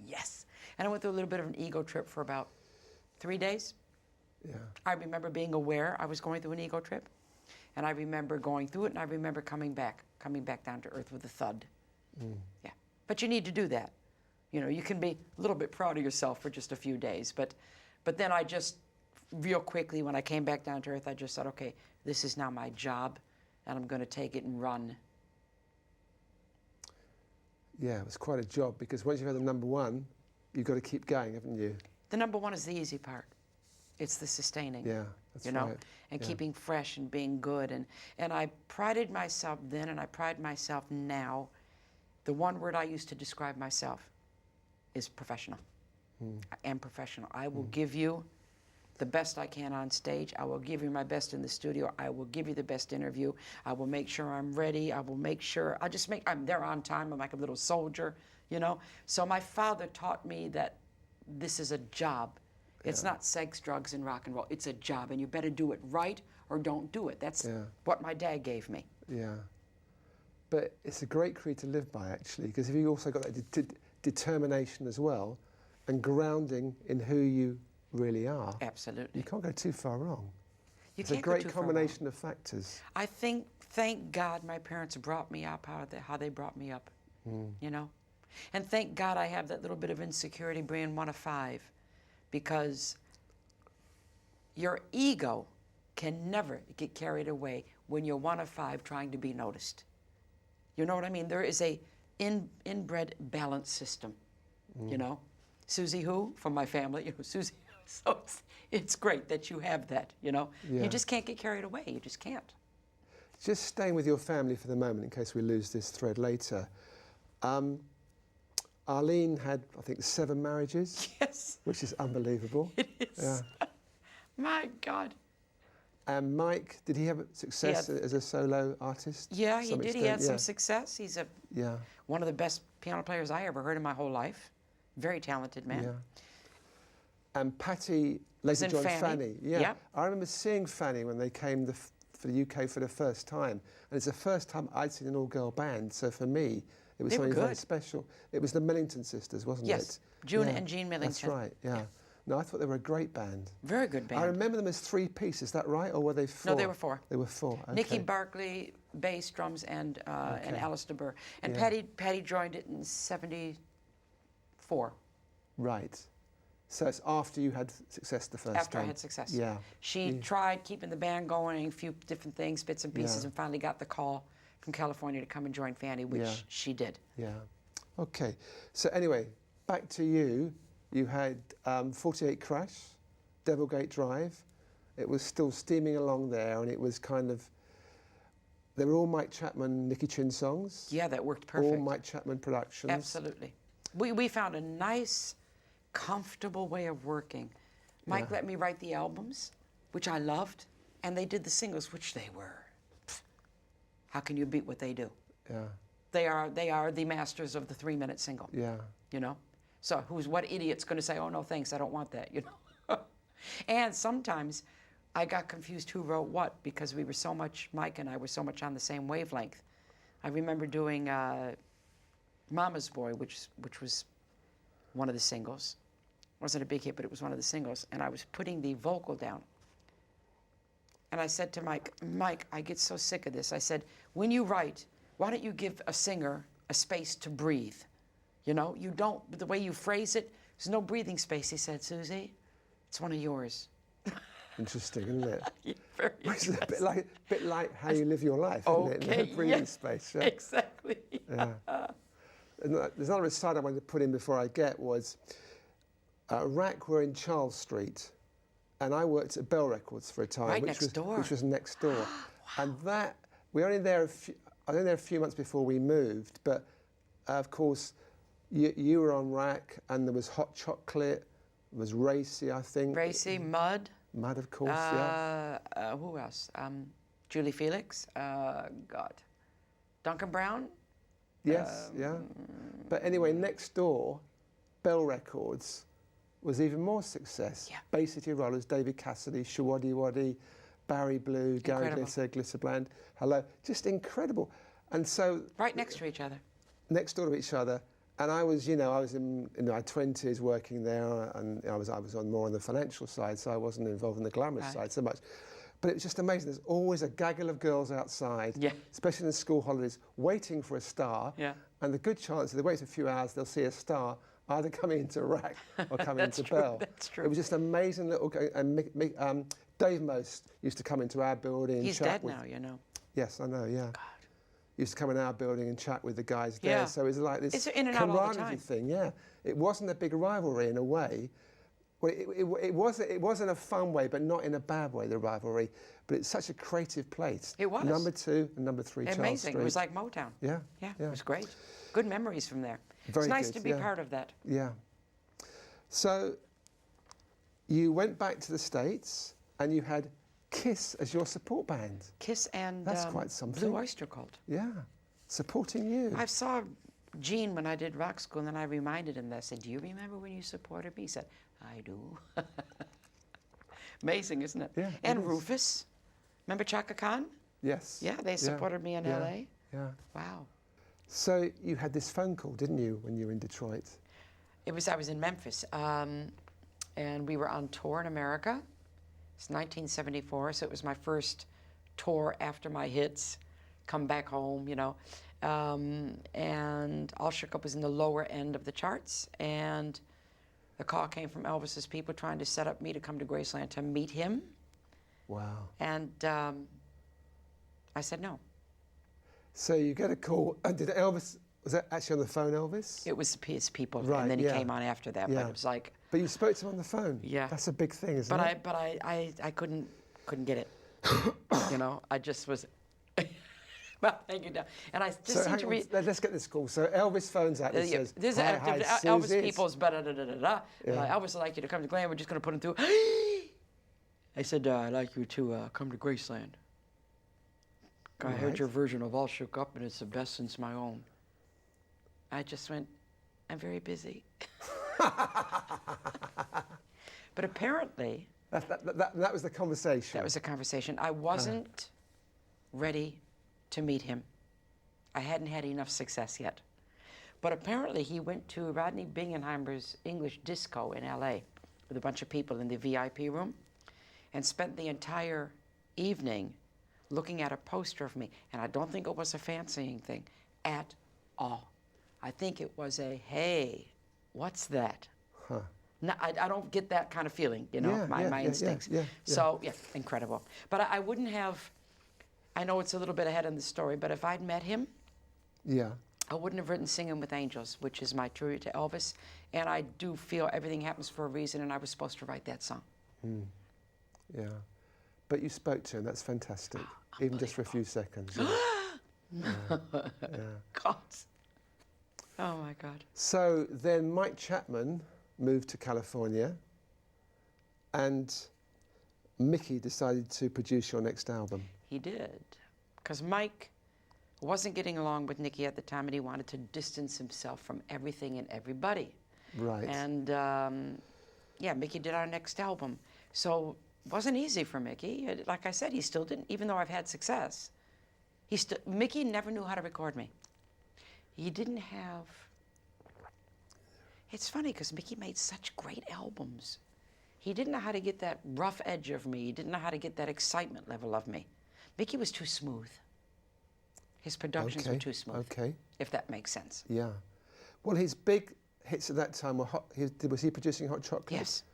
Yes. And I went through a little bit of an ego trip for about 3 days. Yeah. I remember being aware I was going through an ego trip, and I remember going through it, and I remember coming back down to earth with a thud. Yeah. But you need to do that. You know, you can be a little bit proud of yourself for just a few days, but then I just, real quickly, when I came back down to earth, I just thought, okay, this is now my job, and I'm going to take it and run. Yeah, it was quite a job because once you've had the number one, you've got to keep going, haven't you? The number one is the easy part. It's the sustaining. Yeah, that's you know, right. and keeping fresh and being good. And I prided myself then, and I pride myself now. The one word I use to describe myself is professional. I am professional. I will give you the best I can on stage. I will give you my best in the studio. I will give you the best interview. I will make sure I'm ready. I will make sure, I'm there on time. I'm like a little soldier, you know. So my father taught me that this is a job. It's not sex, drugs, and rock and roll. It's a job, and you better do it right or don't do it. That's what my dad gave me. Yeah. But it's a great creed to live by, actually, because if you also got that determination as well, and grounding in who you really are. Absolutely. You can't go too far wrong. It's a great combination of factors. I think, thank God my parents brought me up how they brought me up, you know? And thank God I have that little bit of insecurity being one of five, because your ego can never get carried away when you're one of five trying to be noticed. You know what I mean? There is a inbred balance system, you know? Suzi who? From my family, you know, Suzi. So it's great that you have that, you know? Yeah. You just can't get carried away. You just can't. Just staying with your family for the moment, in case we lose this thread later. Arlene had, I think, 7 marriages. Yes. Which is unbelievable. It is. Yeah. My God. And Mike, did he have success as a solo artist? Yeah, he did. He had some success. He's Yeah. one of the best piano players I ever heard in my whole life. Very talented man. Yeah. And Patty Was later in joined Fanny. Fanny. Yeah. Yep. I remember seeing Fanny when they came for the UK for the first time. And it's the first time I'd seen an all-girl band. So for me, it was They were something very good. special. It was the Millington sisters, wasn't it? Yes, June Yeah, and Jean Millington. That's right, yeah. No, I thought they were a great band. Very good band. I remember them as 3 pieces, is that right? Or were they 4? No, they were 4. They were 4, okay. Nikki Barkley, bass, drums, and Alistair Burr. And Yeah. Patty joined it in '74. Right. So it's after you had success the first time? After I had success. Yeah. She tried keeping the band going, a few different things, bits and pieces, Yeah. and finally got the call from California to come and join Fanny, which Yeah. she did. Yeah. Okay. So anyway, back to you. You had 48 Crash, Devilgate Drive. It was still steaming along there, and it was kind of, they were all Mike Chapman, Nicky Chin songs. Yeah, that worked perfect. All Mike Chapman productions. Absolutely. We found a nice, comfortable way of working. Mike Yeah. let me write the albums, which I loved, and they did the singles, which they were. How can you beat what they do? Yeah. They are the masters of the 3-minute single. Yeah. You know, so what idiot's going to say, "Oh no, thanks, I don't want that," you know? And sometimes I got confused who wrote what because we were so much, Mike and I were so much on the same wavelength. I remember doing Mama's Boy, which was one of the singles. It wasn't a big hit, but it was one of the singles, and I was putting the vocal down. And I said to Mike, I get so sick of this. I said, when you write, why don't you give a singer a space to breathe? You know, you don't, the way you phrase it, there's no breathing space. He said, Suzi, it's one of yours. Interesting, isn't it? Yeah, very It's a bit like how you live your life, isn't it? Okay, No breathing yes, space. Yeah. exactly. Yeah. And there's another aside I wanted to put in before I get was, RAC were in Charles Street, and I worked at Bell Records for a time, Right which next was door. which was next door, and that we were only there. I was only there a few months before we moved, but of course, you were on RAC, and there was Hot Chocolate, there was Racy, I think. Racy, Mud. Mud, of course, yeah. Who else? Julie Felix. God. Duncan Brown. Yes, yeah. But anyway, next door, Bell Records was even more success. Yeah. Bay City Rollers, David Cassidy, Shawaddy Waddy, Barry Blue, Gary Incredible. Glitter, Glitterbland, Hello, just incredible. And so Right next to each other. next door to each other, and I was in my 20s working there, and I was on more on the financial side, so I wasn't involved in the glamorous Right. side so much. But it was just amazing. There's always a gaggle of girls outside, Yeah. especially in the school holidays, waiting for a star. Yeah. And the good chance, if they wait a few hours, they'll see a star either coming into RAC or coming into true, Bell. that's true. It was just amazing little. And Dave Most used to come into our building. And He's chat dead with, now, you know. Yes, I know. Yeah. God. He used to come in our building and chat with the guys there. Yeah. So it was like this It's in and out all the camaraderie time. thing. Yeah. It wasn't a big rivalry in a way. Well, it wasn't a fun way, but not in a bad way, the rivalry. But it's such a creative place. It was. Number 2 and number 3 Charles Amazing. Street. It was like Motown. Yeah. Yeah, Yeah. it was great. Good memories from there. Very it's nice good, to be yeah. part of that. Yeah. So you went back to the States and you had Kiss as your support band. Kiss and That's quite something. Blue Oyster Cult. Yeah. Supporting you. I saw Gene when I did rock school, and then I reminded him that. I said, "Do you remember when you supported me?" He said, "I do." Amazing, isn't it? Yeah, it And is. Rufus. Remember Chaka Khan? Yes. Yeah, they supported me in yeah, LA. Yeah. Wow. So you had this phone call, didn't you, when you were in Detroit? I was in Memphis, and we were on tour in America. It's 1974, so it was my first tour after my hits, come back home, you know. And All Shook Up was in the lower end of the charts, and the call came from Elvis's people trying to set up me to come to Graceland to meet him. Wow. And I said no. So you get a call, and did Elvis, was that actually on the phone, Elvis? It was his people, Right, and then he yeah. came on after that. Yeah. But it was like, But you spoke to him on the phone? Yeah. That's a big thing, isn't but it? I couldn't get it. You know, I just was. Well, thank you. And I just So seem hang to on, read. let's get this call. So Elvis phones out and says, This is hi, Elvis Suzi, people's da-da-da-da-da. Yeah. Elvis would like you to come to Glen. We're just going to put him through. I said, I'd like you to come to Graceland. I heard Right. your version of All Shook Up, and it's the best since my own. I just went, I'm very busy. But apparently, that was the conversation. that was a conversation. I wasn't ready to meet him. I hadn't had enough success yet. But apparently he went to Rodney Bingenheimer's English disco in LA with a bunch of people in the VIP room and spent the entire evening looking at a poster of me. And I don't think it was a fancying thing at all. I think it was a, hey, what's that? Huh. No, I don't get that kind of feeling, you know, my instincts. So, yeah, incredible. But I wouldn't have, I know it's a little bit ahead in the story, but if I'd met him, I wouldn't have written Singing with Angels, which is my tribute to Elvis. And I do feel everything happens for a reason, and I was supposed to write that song. Yeah. But you spoke to him. That's fantastic. Even just for a few seconds. God. Oh, my God. So then Mike Chapman moved to California, and Mickey decided to produce your next album. He did. Because Mike wasn't getting along with Nicky at the time, and he wanted to distance himself from everything and everybody. Right. And, yeah, Mickey did our next album. So it wasn't easy for Mickey. Like I said, he still didn't, even though I've had success, Mickey never knew how to record me. He didn't have... It's funny, because Mickey made such great albums. He didn't know how to get that rough edge of me. He didn't know how to get that excitement level of me. Mickey was too smooth. His productions were too smooth, if that makes sense. Yeah. Well, his big hits at that time were was he producing Hot Chocolate? Yes.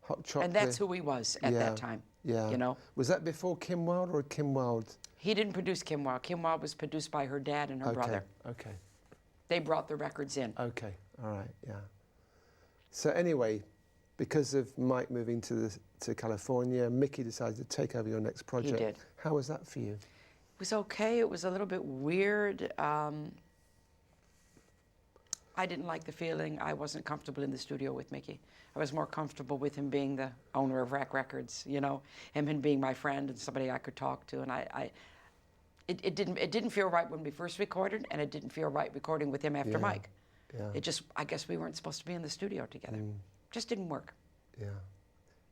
Hot Chocolate. And that's who he was at that time. Yeah. You know? Was that before Kim Wilde or Kim Wilde? He didn't produce Kim Wilde. Kim Wilde was produced by her dad and her brother. Okay. They brought the records in. Okay. All right. Yeah. So anyway, because of Mike moving to California, Mickey decided to take over your next project. He did. How was that for you? It was okay. It was a little bit weird. I didn't like the feeling. I wasn't comfortable in the studio with Mickey. I was more comfortable with him being the owner of Rack Records, you know, him being my friend and somebody I could talk to. And it didn't feel right when we first recorded, and it didn't feel right recording with him after Mike. Yeah. It just, I guess we weren't supposed to be in the studio together. Just didn't work. Yeah.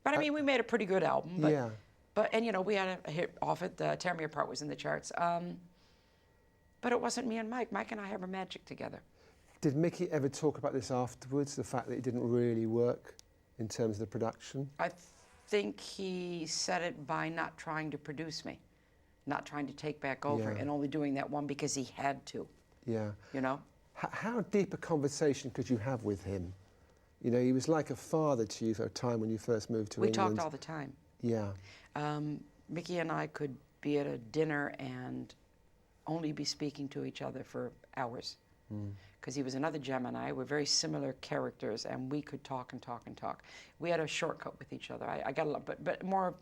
But I mean, we made a pretty good album. But, and you know, we had a hit off it. Tear Me Apart was in the charts. But it wasn't me and Mike. Mike and I have a magic together. Did Mickey ever talk about this afterwards, the fact that it didn't really work in terms of the production? I think he said it by not trying to produce me, not trying to take back over, and only doing that one because he had to. Yeah. You know? How deep a conversation could you have with him? You know, he was like a father to you for a time when you first moved to England. We talked all the time. Yeah. Mickey and I could be at a dinner and only be speaking to each other for hours. Because he was another Gemini. We're very similar characters, and we could talk and talk and talk. We had a shortcut with each other. I got a lot, but more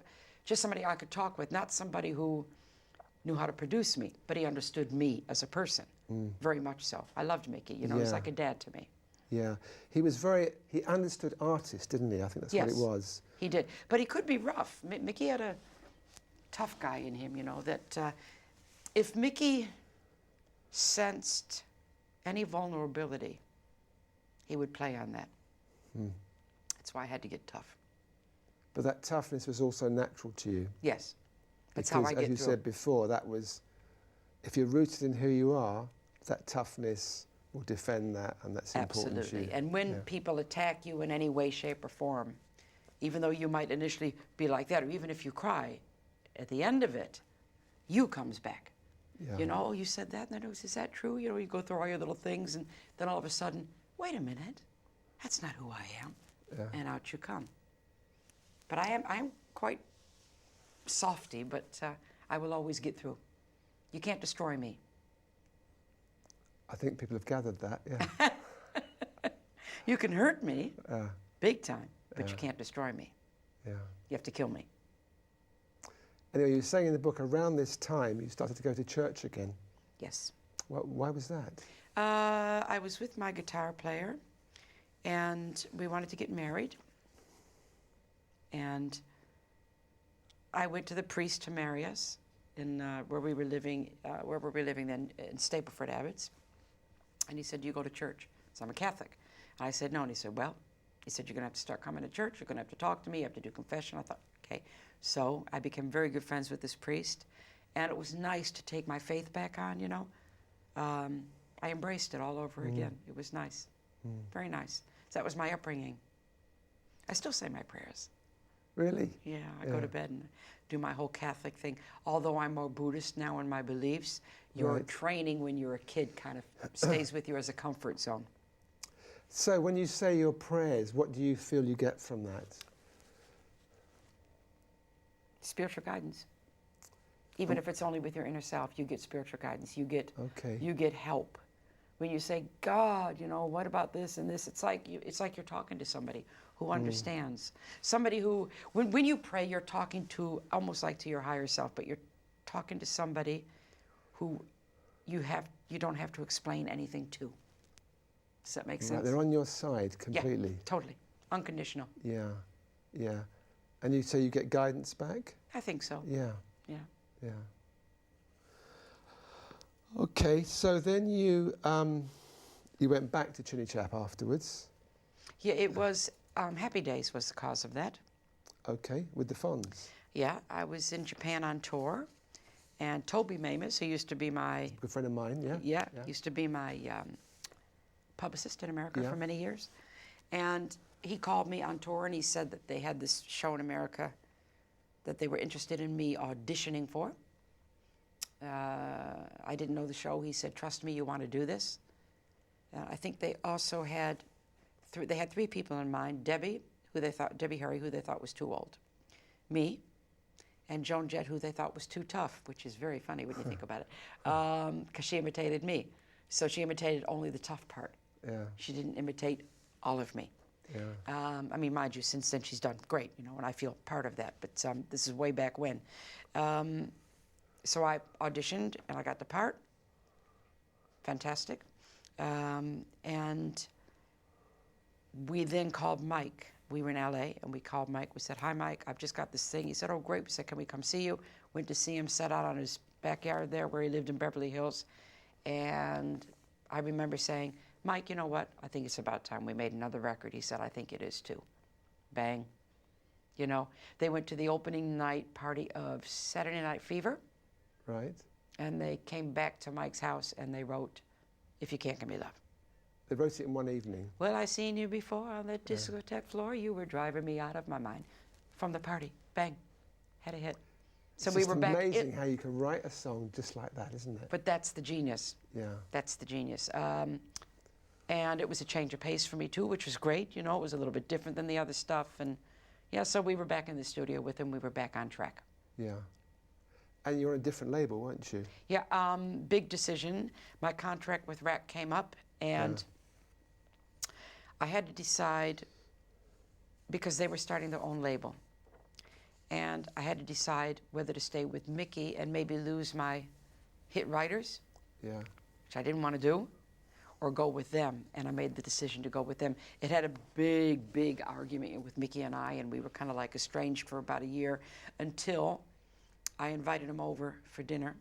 just somebody I could talk with, not somebody who knew how to produce me, but he understood me as a person, very much so. I loved Mickey, you know, he was like a dad to me. Yeah, he understood artists, didn't he? I think that's what it was. He did, but he could be rough. Mickey had a tough guy in him, you know, that if Mickey sensed any vulnerability, he would play on that. That's why I had to get tough. But that toughness was also natural to you. Yes. That's because, how I get as you said before, that was, if you're rooted in who you are, that toughness will defend that, and that's important to you. Absolutely. And when people attack you in any way, shape, or form, even though you might initially be like that, or even if you cry, at the end of it, you comes back. Yeah. You know, you said that, and then is that true? You know, you go through all your little things, and then all of a sudden, wait a minute, that's not who I am. Yeah. And out you come. But I'm quite softy, but I will always get through. You can't destroy me. I think people have gathered that, yeah. You can hurt me, big time, but you can't destroy me. Yeah. You have to kill me. Anyway, you were saying in the book, around this time, you started to go to church again. Yes. Why was that? I was with my guitar player, and we wanted to get married. And I went to the priest to marry us in where we were living then in Stapleford Abbots. And he said, "You go to church." So I'm a Catholic. And I said, no. And he said, well, he said, you're going to have to start coming to church. You're going to have to talk to me. You have to do confession. I thought, okay. So I became very good friends with this priest. And it was nice to take my faith back on, you know. I embraced it all over again. It was nice. Very nice. So that was my upbringing. I still say my prayers. Really? Yeah, I go to bed and do my whole Catholic thing. Although I'm more Buddhist now in my beliefs, your training when you're a kid kind of stays with you as a comfort zone. So when you say your prayers, what do you feel you get from that? Spiritual guidance. Even if it's only with your inner self, you get spiritual guidance. You get help. When you say, God, you know, what about this and this? It's like you're talking to somebody who understands. Somebody who, when you pray, you're talking to, almost like to your higher self, but you're talking to somebody who you don't have to explain anything to. Does that make sense? Right, they're on your side completely. Yeah, totally. Unconditional. Yeah, yeah. And you say you get guidance back? I think so. Yeah. Yeah. Yeah. Okay, so then you went back to Chinichap afterwards. Yeah, it was Happy Days was the cause of that. Okay, with the Fonz. Yeah, I was in Japan on tour, and Toby Mamis, who used to be my... Good friend of mine, yeah. Yeah, used to be my publicist in America for many years. And he called me on tour, and he said that they had this show in America that they were interested in me auditioning for. I didn't know the show. He said, trust me, you want to do this. I think they also had, they had three people in mind, Debbie Harry, who they thought was too old, me, and Joan Jett, who they thought was too tough, which is very funny when you think about it, because she imitated me. So she imitated only the tough part. Yeah. She didn't imitate all of me. Yeah. I mean, mind you, since then she's done great, you know, and I feel part of that. But this is way back when. So I auditioned and I got the part. Fantastic. And we then called Mike. We were in LA and we called Mike. We said, hi, Mike, I've just got this thing. He said, oh, great. We said, can we come see you? Went to see him, sat out on his backyard there where he lived in Beverly Hills. And I remember saying, Mike, you know what? I think it's about time we made another record. He said, I think it is too. Bang. You know, they went to the opening night party of Saturday Night Fever. Right. And they came back to Mike's house and they wrote, If You Can't Give Me Love. They wrote it in one evening. Well, I seen you before on the discotheque floor. You were driving me out of my mind. From the party. Bang. Had a hit. So it's we were back. It's amazing how you can write a song just like that, isn't it? But that's the genius. Yeah. That's the genius. And it was a change of pace for me too, which was great. You know, it was a little bit different than the other stuff. And yeah, so we were back in the studio with him. We were back on track. Yeah. And you were on a different label, weren't you? Yeah, big decision. My contract with RAC came up, and I had to decide, because they were starting their own label, and I had to decide whether to stay with Mickey and maybe lose my hit writers, which I didn't want to do, or go with them, and I made the decision to go with them. It had a big, big argument with Mickey and I, and we were kind of like estranged for about a year until I invited him over for dinner,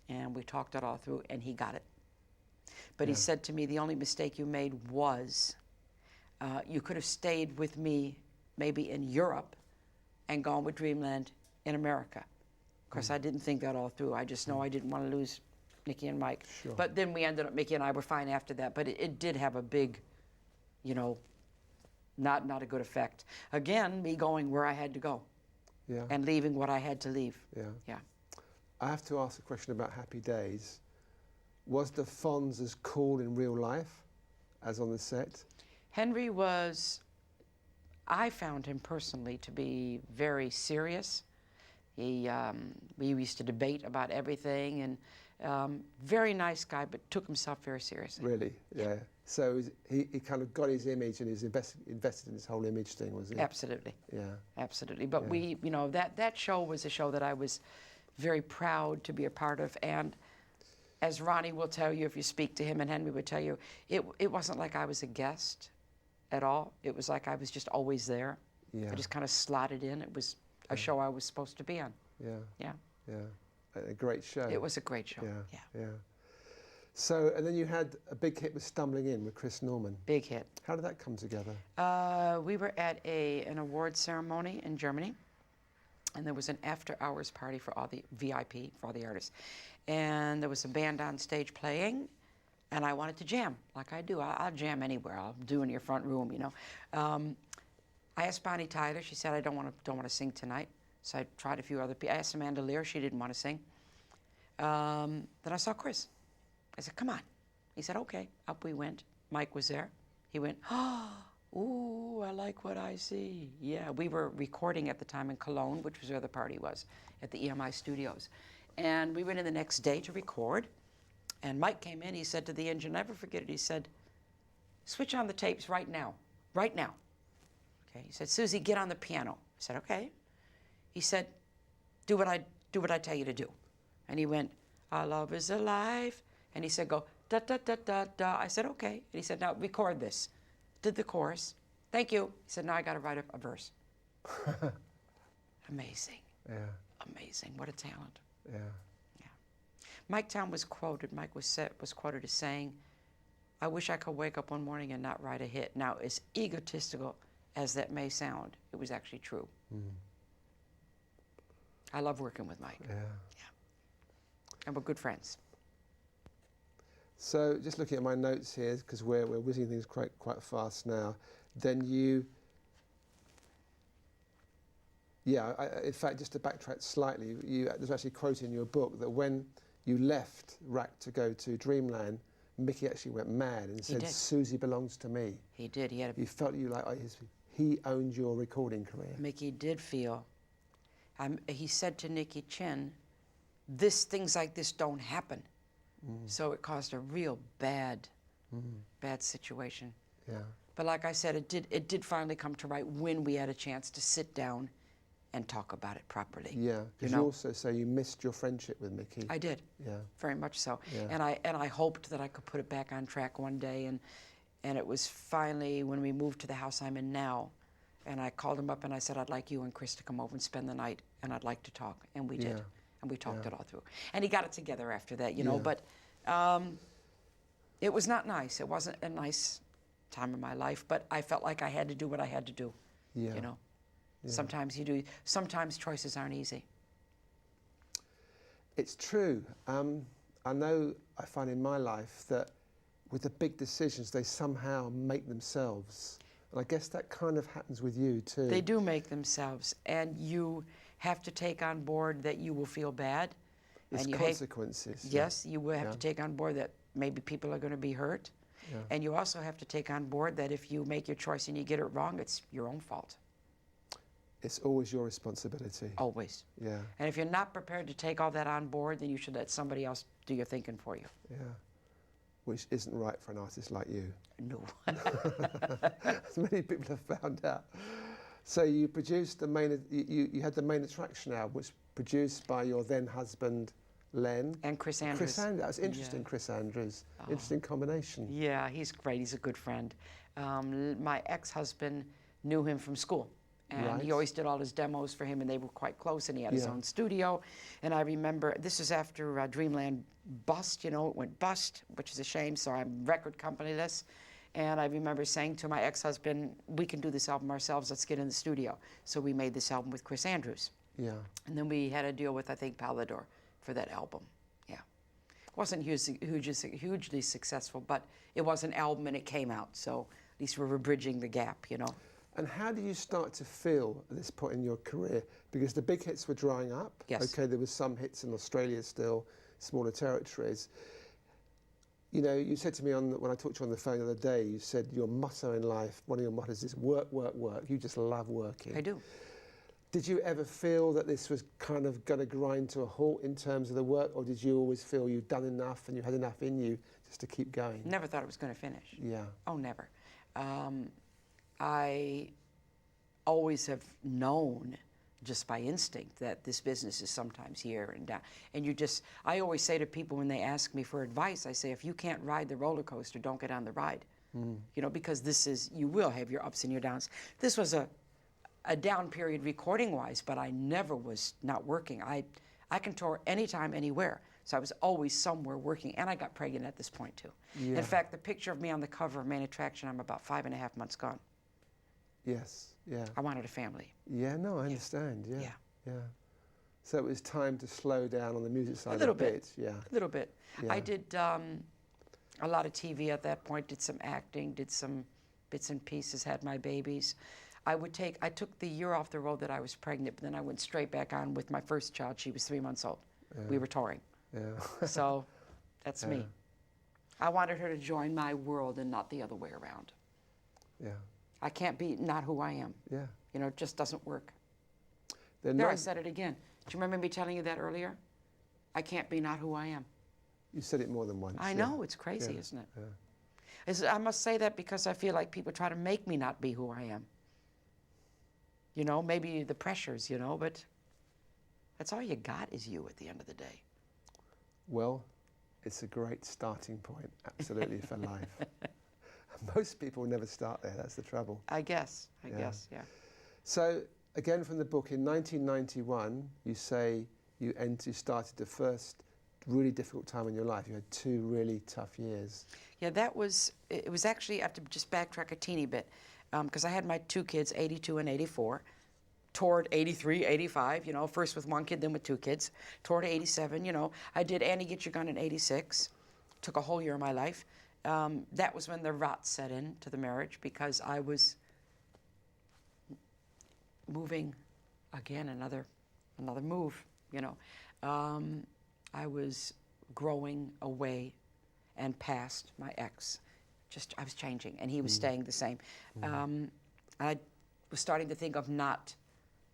and we talked it all through, and he got it. But he said to me, the only mistake you made was you could have stayed with me maybe in Europe and gone with Dreamland in America. Of course, I didn't think that all through. I just know I didn't want to lose Nicky and Mike. Sure. But then we ended up, Mickey and I were fine after that, but it did have a big, you know, not a good effect. Again, me going where I had to go. Yeah. And leaving what I had to leave. Yeah. Yeah. I have to ask a question about Happy Days. Was the Fonz as cool in real life as on the set? Henry was, I found him personally to be very serious. We used to debate about everything, and very nice guy, but took himself very seriously. Really? Yeah. So he kind of got his image and he was invested in this whole image thing, was he? Absolutely. Yeah. Absolutely. But we, you know, that show was a show that I was very proud to be a part of. And as Ronnie will tell you, if you speak to him, and Henry would tell you, it wasn't like I was a guest at all. It was like I was just always there. Yeah. I just kind of slotted in. It was a show I was supposed to be on. Yeah. Yeah. Yeah. A great show. It was a great show. Yeah. Yeah. Yeah. So, and then you had a big hit with Stumbling In with Chris Norman. Big hit. How did that come together? We were at an award ceremony in Germany, and there was an after-hours party for all the VIP, for all the artists. And there was a band on stage playing, and I wanted to jam, like I do. I'll jam anywhere. I'll do in your front room, you know. I asked Bonnie Tyler. She said, I don't want to sing tonight. So I tried a few other people. I asked Amanda Lear. She didn't want to sing. Then I saw Chris. I said, come on. He said, okay. Up we went. Mike was there. He went, oh, ooh, I like what I see. Yeah, we were recording at the time in Cologne, which was where the party was, at the EMI studios. And we went in the next day to record. And Mike came in. He said to the engineer, never forget it, he said, switch on the tapes right now. Right now. Okay. He said, Susie, get on the piano. I said, okay. He said, do what I tell you to do. And he went, our love is alive. And he said, go, da, da, da, da, da. I said, okay. And he said, now record this. Did the chorus. Thank you. He said, now I got to write a verse. Amazing. Yeah. Amazing. What a talent. Yeah. Yeah. Mike Town was quoted. Mike was quoted as saying, I wish I could wake up one morning and not write a hit. Now, as egotistical as that may sound, it was actually true. Mm. I love working with Mike. Yeah. Yeah. And we're good friends. So just looking at my notes here, because we're whizzing things quite fast now, then you, in fact, just to backtrack slightly, there's actually a quote in your book that when you left RAC to go to Dreamland, Mickey actually went mad and said, Susie belongs to me. He did. You felt he owned your recording career. Mickey did feel. He said to Nicky Chin, things like this don't happen. Mm. So it caused a real bad situation. Yeah. But like I said, it did finally come to right when we had a chance to sit down and talk about it properly. Yeah, because you also say you missed your friendship with Mickey. I did. Yeah. Very much so. Yeah. And I hoped that I could put it back on track one day, and it was finally when we moved to the house I'm in now, and I called him up and I said, I'd like you and Chris to come over and spend the night, and I'd like to talk. And we did. And we talked it all through. And he got it together after that, you know, but it was not nice. It wasn't a nice time in my life, but I felt like I had to do what I had to do, you know. Yeah. Sometimes you do. Sometimes choices aren't easy. It's true. I know I find in my life that with the big decisions, they somehow make themselves. And I guess that kind of happens with you too. They do make themselves. And you have to take on board that you will feel bad. There's consequences. Yes, you will have to take on board that maybe people are going to be hurt. Yeah. And you also have to take on board that if you make your choice and you get it wrong, it's your own fault. It's always your responsibility. Always. Yeah. And if you're not prepared to take all that on board, then you should let somebody else do your thinking for you. Yeah. Which isn't right for an artist like you. No. As many people have found out. So you produced you had the Main Attraction album, which was produced by your then husband, Len. And Chris Andrews. Chris Andrews. That was interesting, Chris Andrews. Interesting combination. Yeah, he's great. He's a good friend. My ex-husband knew him from school. And he always did all his demos for him, and they were quite close, and he had his own studio. And I remember, this was after Dreamland bust, you know, it went bust, which is a shame, so I'm record companyless. And I remember saying to my ex-husband, we can do this album ourselves, let's get in the studio. So we made this album with Chris Andrews. Yeah. And then we had a deal with, I think, Palador for that album. Yeah. It wasn't hugely successful, but it was an album and it came out, so at least we were bridging the gap, you know. And how do you start to feel at this point in your career? Because the big hits were drying up. Yes. Okay, there was some hits in Australia still, smaller territories. You know, you said to me when I talked to you on the phone the other day, you said your motto in life, one of your mottos is work, work, work. You just love working. I do. Did you ever feel that this was kind of going to grind to a halt in terms of the work, or did you always feel you'd done enough and you had enough in you just to keep going? Never thought it was going to finish. Yeah. Oh, never. I always have known just by instinct that this business is sometimes here and down. And I always say to people when they ask me for advice, I say, if you can't ride the roller coaster, don't get on the ride. You know, because you will have your ups and your downs. This was a down period recording-wise, but I never was not working. I can tour anytime, anywhere. So I was always somewhere working, and I got pregnant at this point too. Yeah. In fact, the picture of me on the cover of Main Attraction, I'm about 5.5 months gone. Yes, yeah. I wanted a family. Yeah, no, I understand, yeah. Yeah. Yeah. So it was time to slow down on the music side A little a bit. Yeah. A little bit. Yeah. I did a lot of TV at that point, did some acting, did some bits and pieces, had my babies. I took the year off the road that I was pregnant, but then I went straight back on with my first child. She was 3 months old. Yeah. We were touring. Yeah. So that's me. Yeah. I wanted her to join my world and not the other way around. Yeah. I can't be not who I am. Yeah. You know, it just doesn't work. There, I said it again. Do you remember me telling you that earlier? I can't be not who I am. You said it more than once. I know, it's crazy, Yeah. isn't it? Yeah. I must say that because I feel like people try to make me not be who I am. You know, maybe the pressures, you know, but that's all you got is you at the end of the day. Well, it's a great starting point, absolutely, for life. Most people never start there, that's the trouble. I guess, yeah. So, again from the book, in 1991, you say you started the first really difficult time in your life. You had 2 really tough years. Yeah, it was actually, I have to just backtrack a teeny bit, because I had my 2 kids, 82 and 84, toured 83, 85, you know, first with 1 kid, then with 2 kids, toured 87, you know. I did Annie Get Your Gun in 86, took a whole year of my life. That was when the rot set in to the marriage, because I was moving, again, another move, you know. I was growing away and past my ex. I was changing, and he was staying the same. I was starting to think of not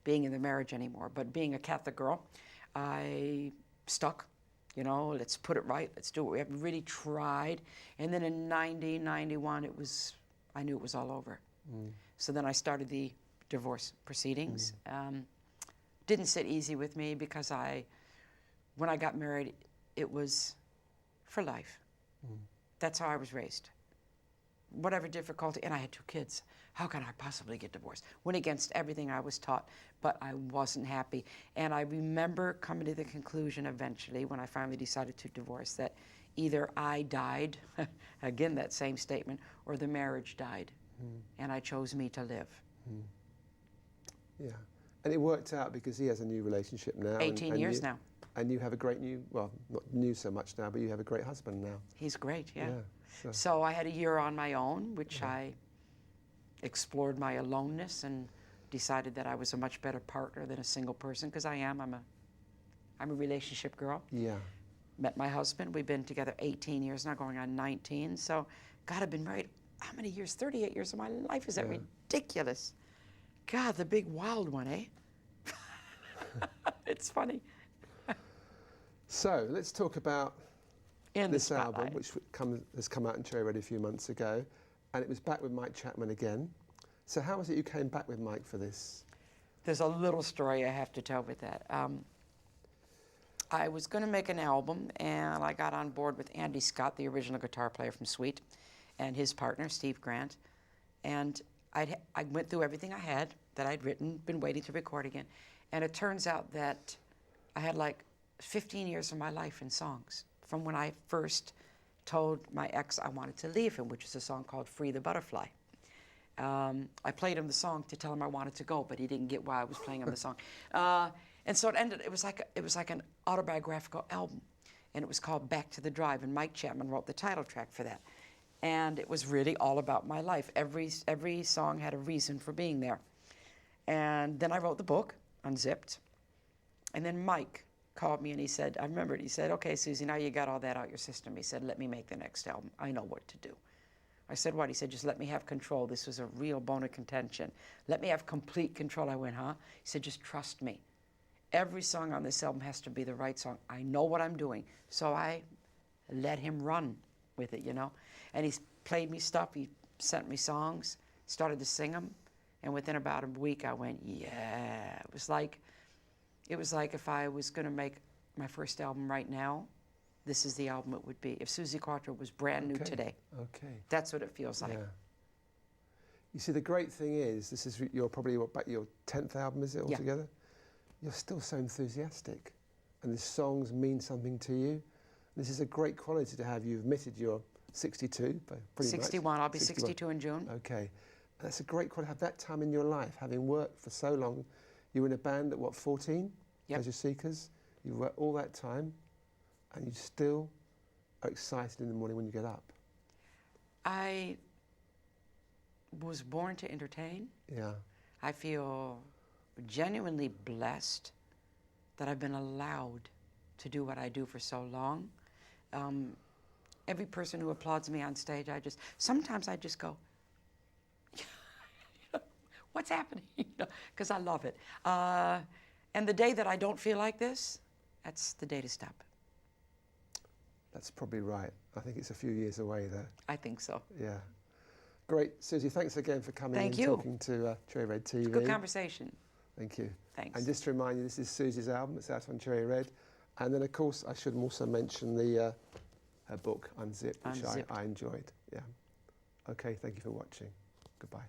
being in the marriage anymore, but being a Catholic girl, I stuck. You know, let's put it right, let's do it. We haven't really tried. And then in 90, 91, I knew it was all over. So then I started the divorce proceedings. Didn't sit easy with me because when I got married, it was for life. That's how I was raised. Whatever difficulty, and I had 2 kids. How can I possibly get divorced? Went against everything I was taught, but I wasn't happy. And I remember coming to the conclusion eventually, when I finally decided to divorce, that either I died, again that same statement, or the marriage died. And I chose me to live. Yeah. And it worked out because he has a new relationship now. 18 years now. And you have a great new, well, not new so much now, but you have a great husband now. He's great, yeah. Yeah, so I had a year on my own, which I explored my aloneness and decided that I was a much better partner than a single person, because I am. I'm a relationship girl. Yeah. Met my husband. We've been together 18 years now, going on 19. So, God, I've been married, how many years? 38 years of my life. Is that ridiculous? God, the big wild one, eh? It's funny. So let's talk about this album, which has come out in Cherry Red a few months ago, and it was back with Mike Chapman again. So how was it you came back with Mike for this? There's a little story I have to tell with that. I was going to make an album, and I got on board with Andy Scott, the original guitar player from Sweet, and his partner, Steve Grant. And I went through everything I had that I'd written, been waiting to record again. And it turns out that I had like 15 years of my life in songs, from when I first told my ex I wanted to leave him, which is a song called Free the Butterfly. I played him the song to tell him I wanted to go, but he didn't get why I was playing him the song. And so it was like an autobiographical album, and it was called Back to the Drive, and Mike Chapman wrote the title track for that. And it was really all about my life. Every song had a reason for being there. And then I wrote the book, Unzipped, and then Mike called me and he said, I remember it, he said, okay, Suzi, now you got all that out your system. He said, let me make the next album. I know what to do. I said, what? He said, just let me have control. This was a real bone of contention. Let me have complete control. I went, huh? He said, just trust me. Every song on this album has to be the right song. I know what I'm doing. So I let him run with it, you know. And he played me stuff. He sent me songs, started to sing them. And within about a week, I went, yeah. It was like if I was going to make my first album right now, this is the album it would be. If Suzi Quatro was brand new today. Okay. That's what it feels like. Yeah. You see, the great thing is, this is probably your 10th album, is it, altogether? Yeah. You're still so enthusiastic. and the songs mean something to you. This is a great quality to have. You've admitted you're 62, but pretty 61. much. I'll be 62 in June. Okay. That's a great quality to have that time in your life, having worked for so long. You were in a band at, what, 14? Yep. Pleasure Seekers. You worked all that time, and you still are excited in the morning when you get up. I was born to entertain. Yeah. I feel genuinely blessed that I've been allowed to do what I do for so long. Every person who applauds me on stage, sometimes I just go, what's happening? Because I love it. And the day that I don't feel like this, that's the day to stop. That's probably right. I think it's a few years away there. I think so. Yeah. Great. Suzi, thanks again for coming Thank and you. talking to Cherry Red TV. It's a good conversation. Thank you. Thanks. And just to remind you, this is Suzi's album. It's out on Cherry Red. And then, of course, I should also mention her book, Unzipped, which Unzipped. I enjoyed. Yeah. Okay, thank you for watching. Goodbye.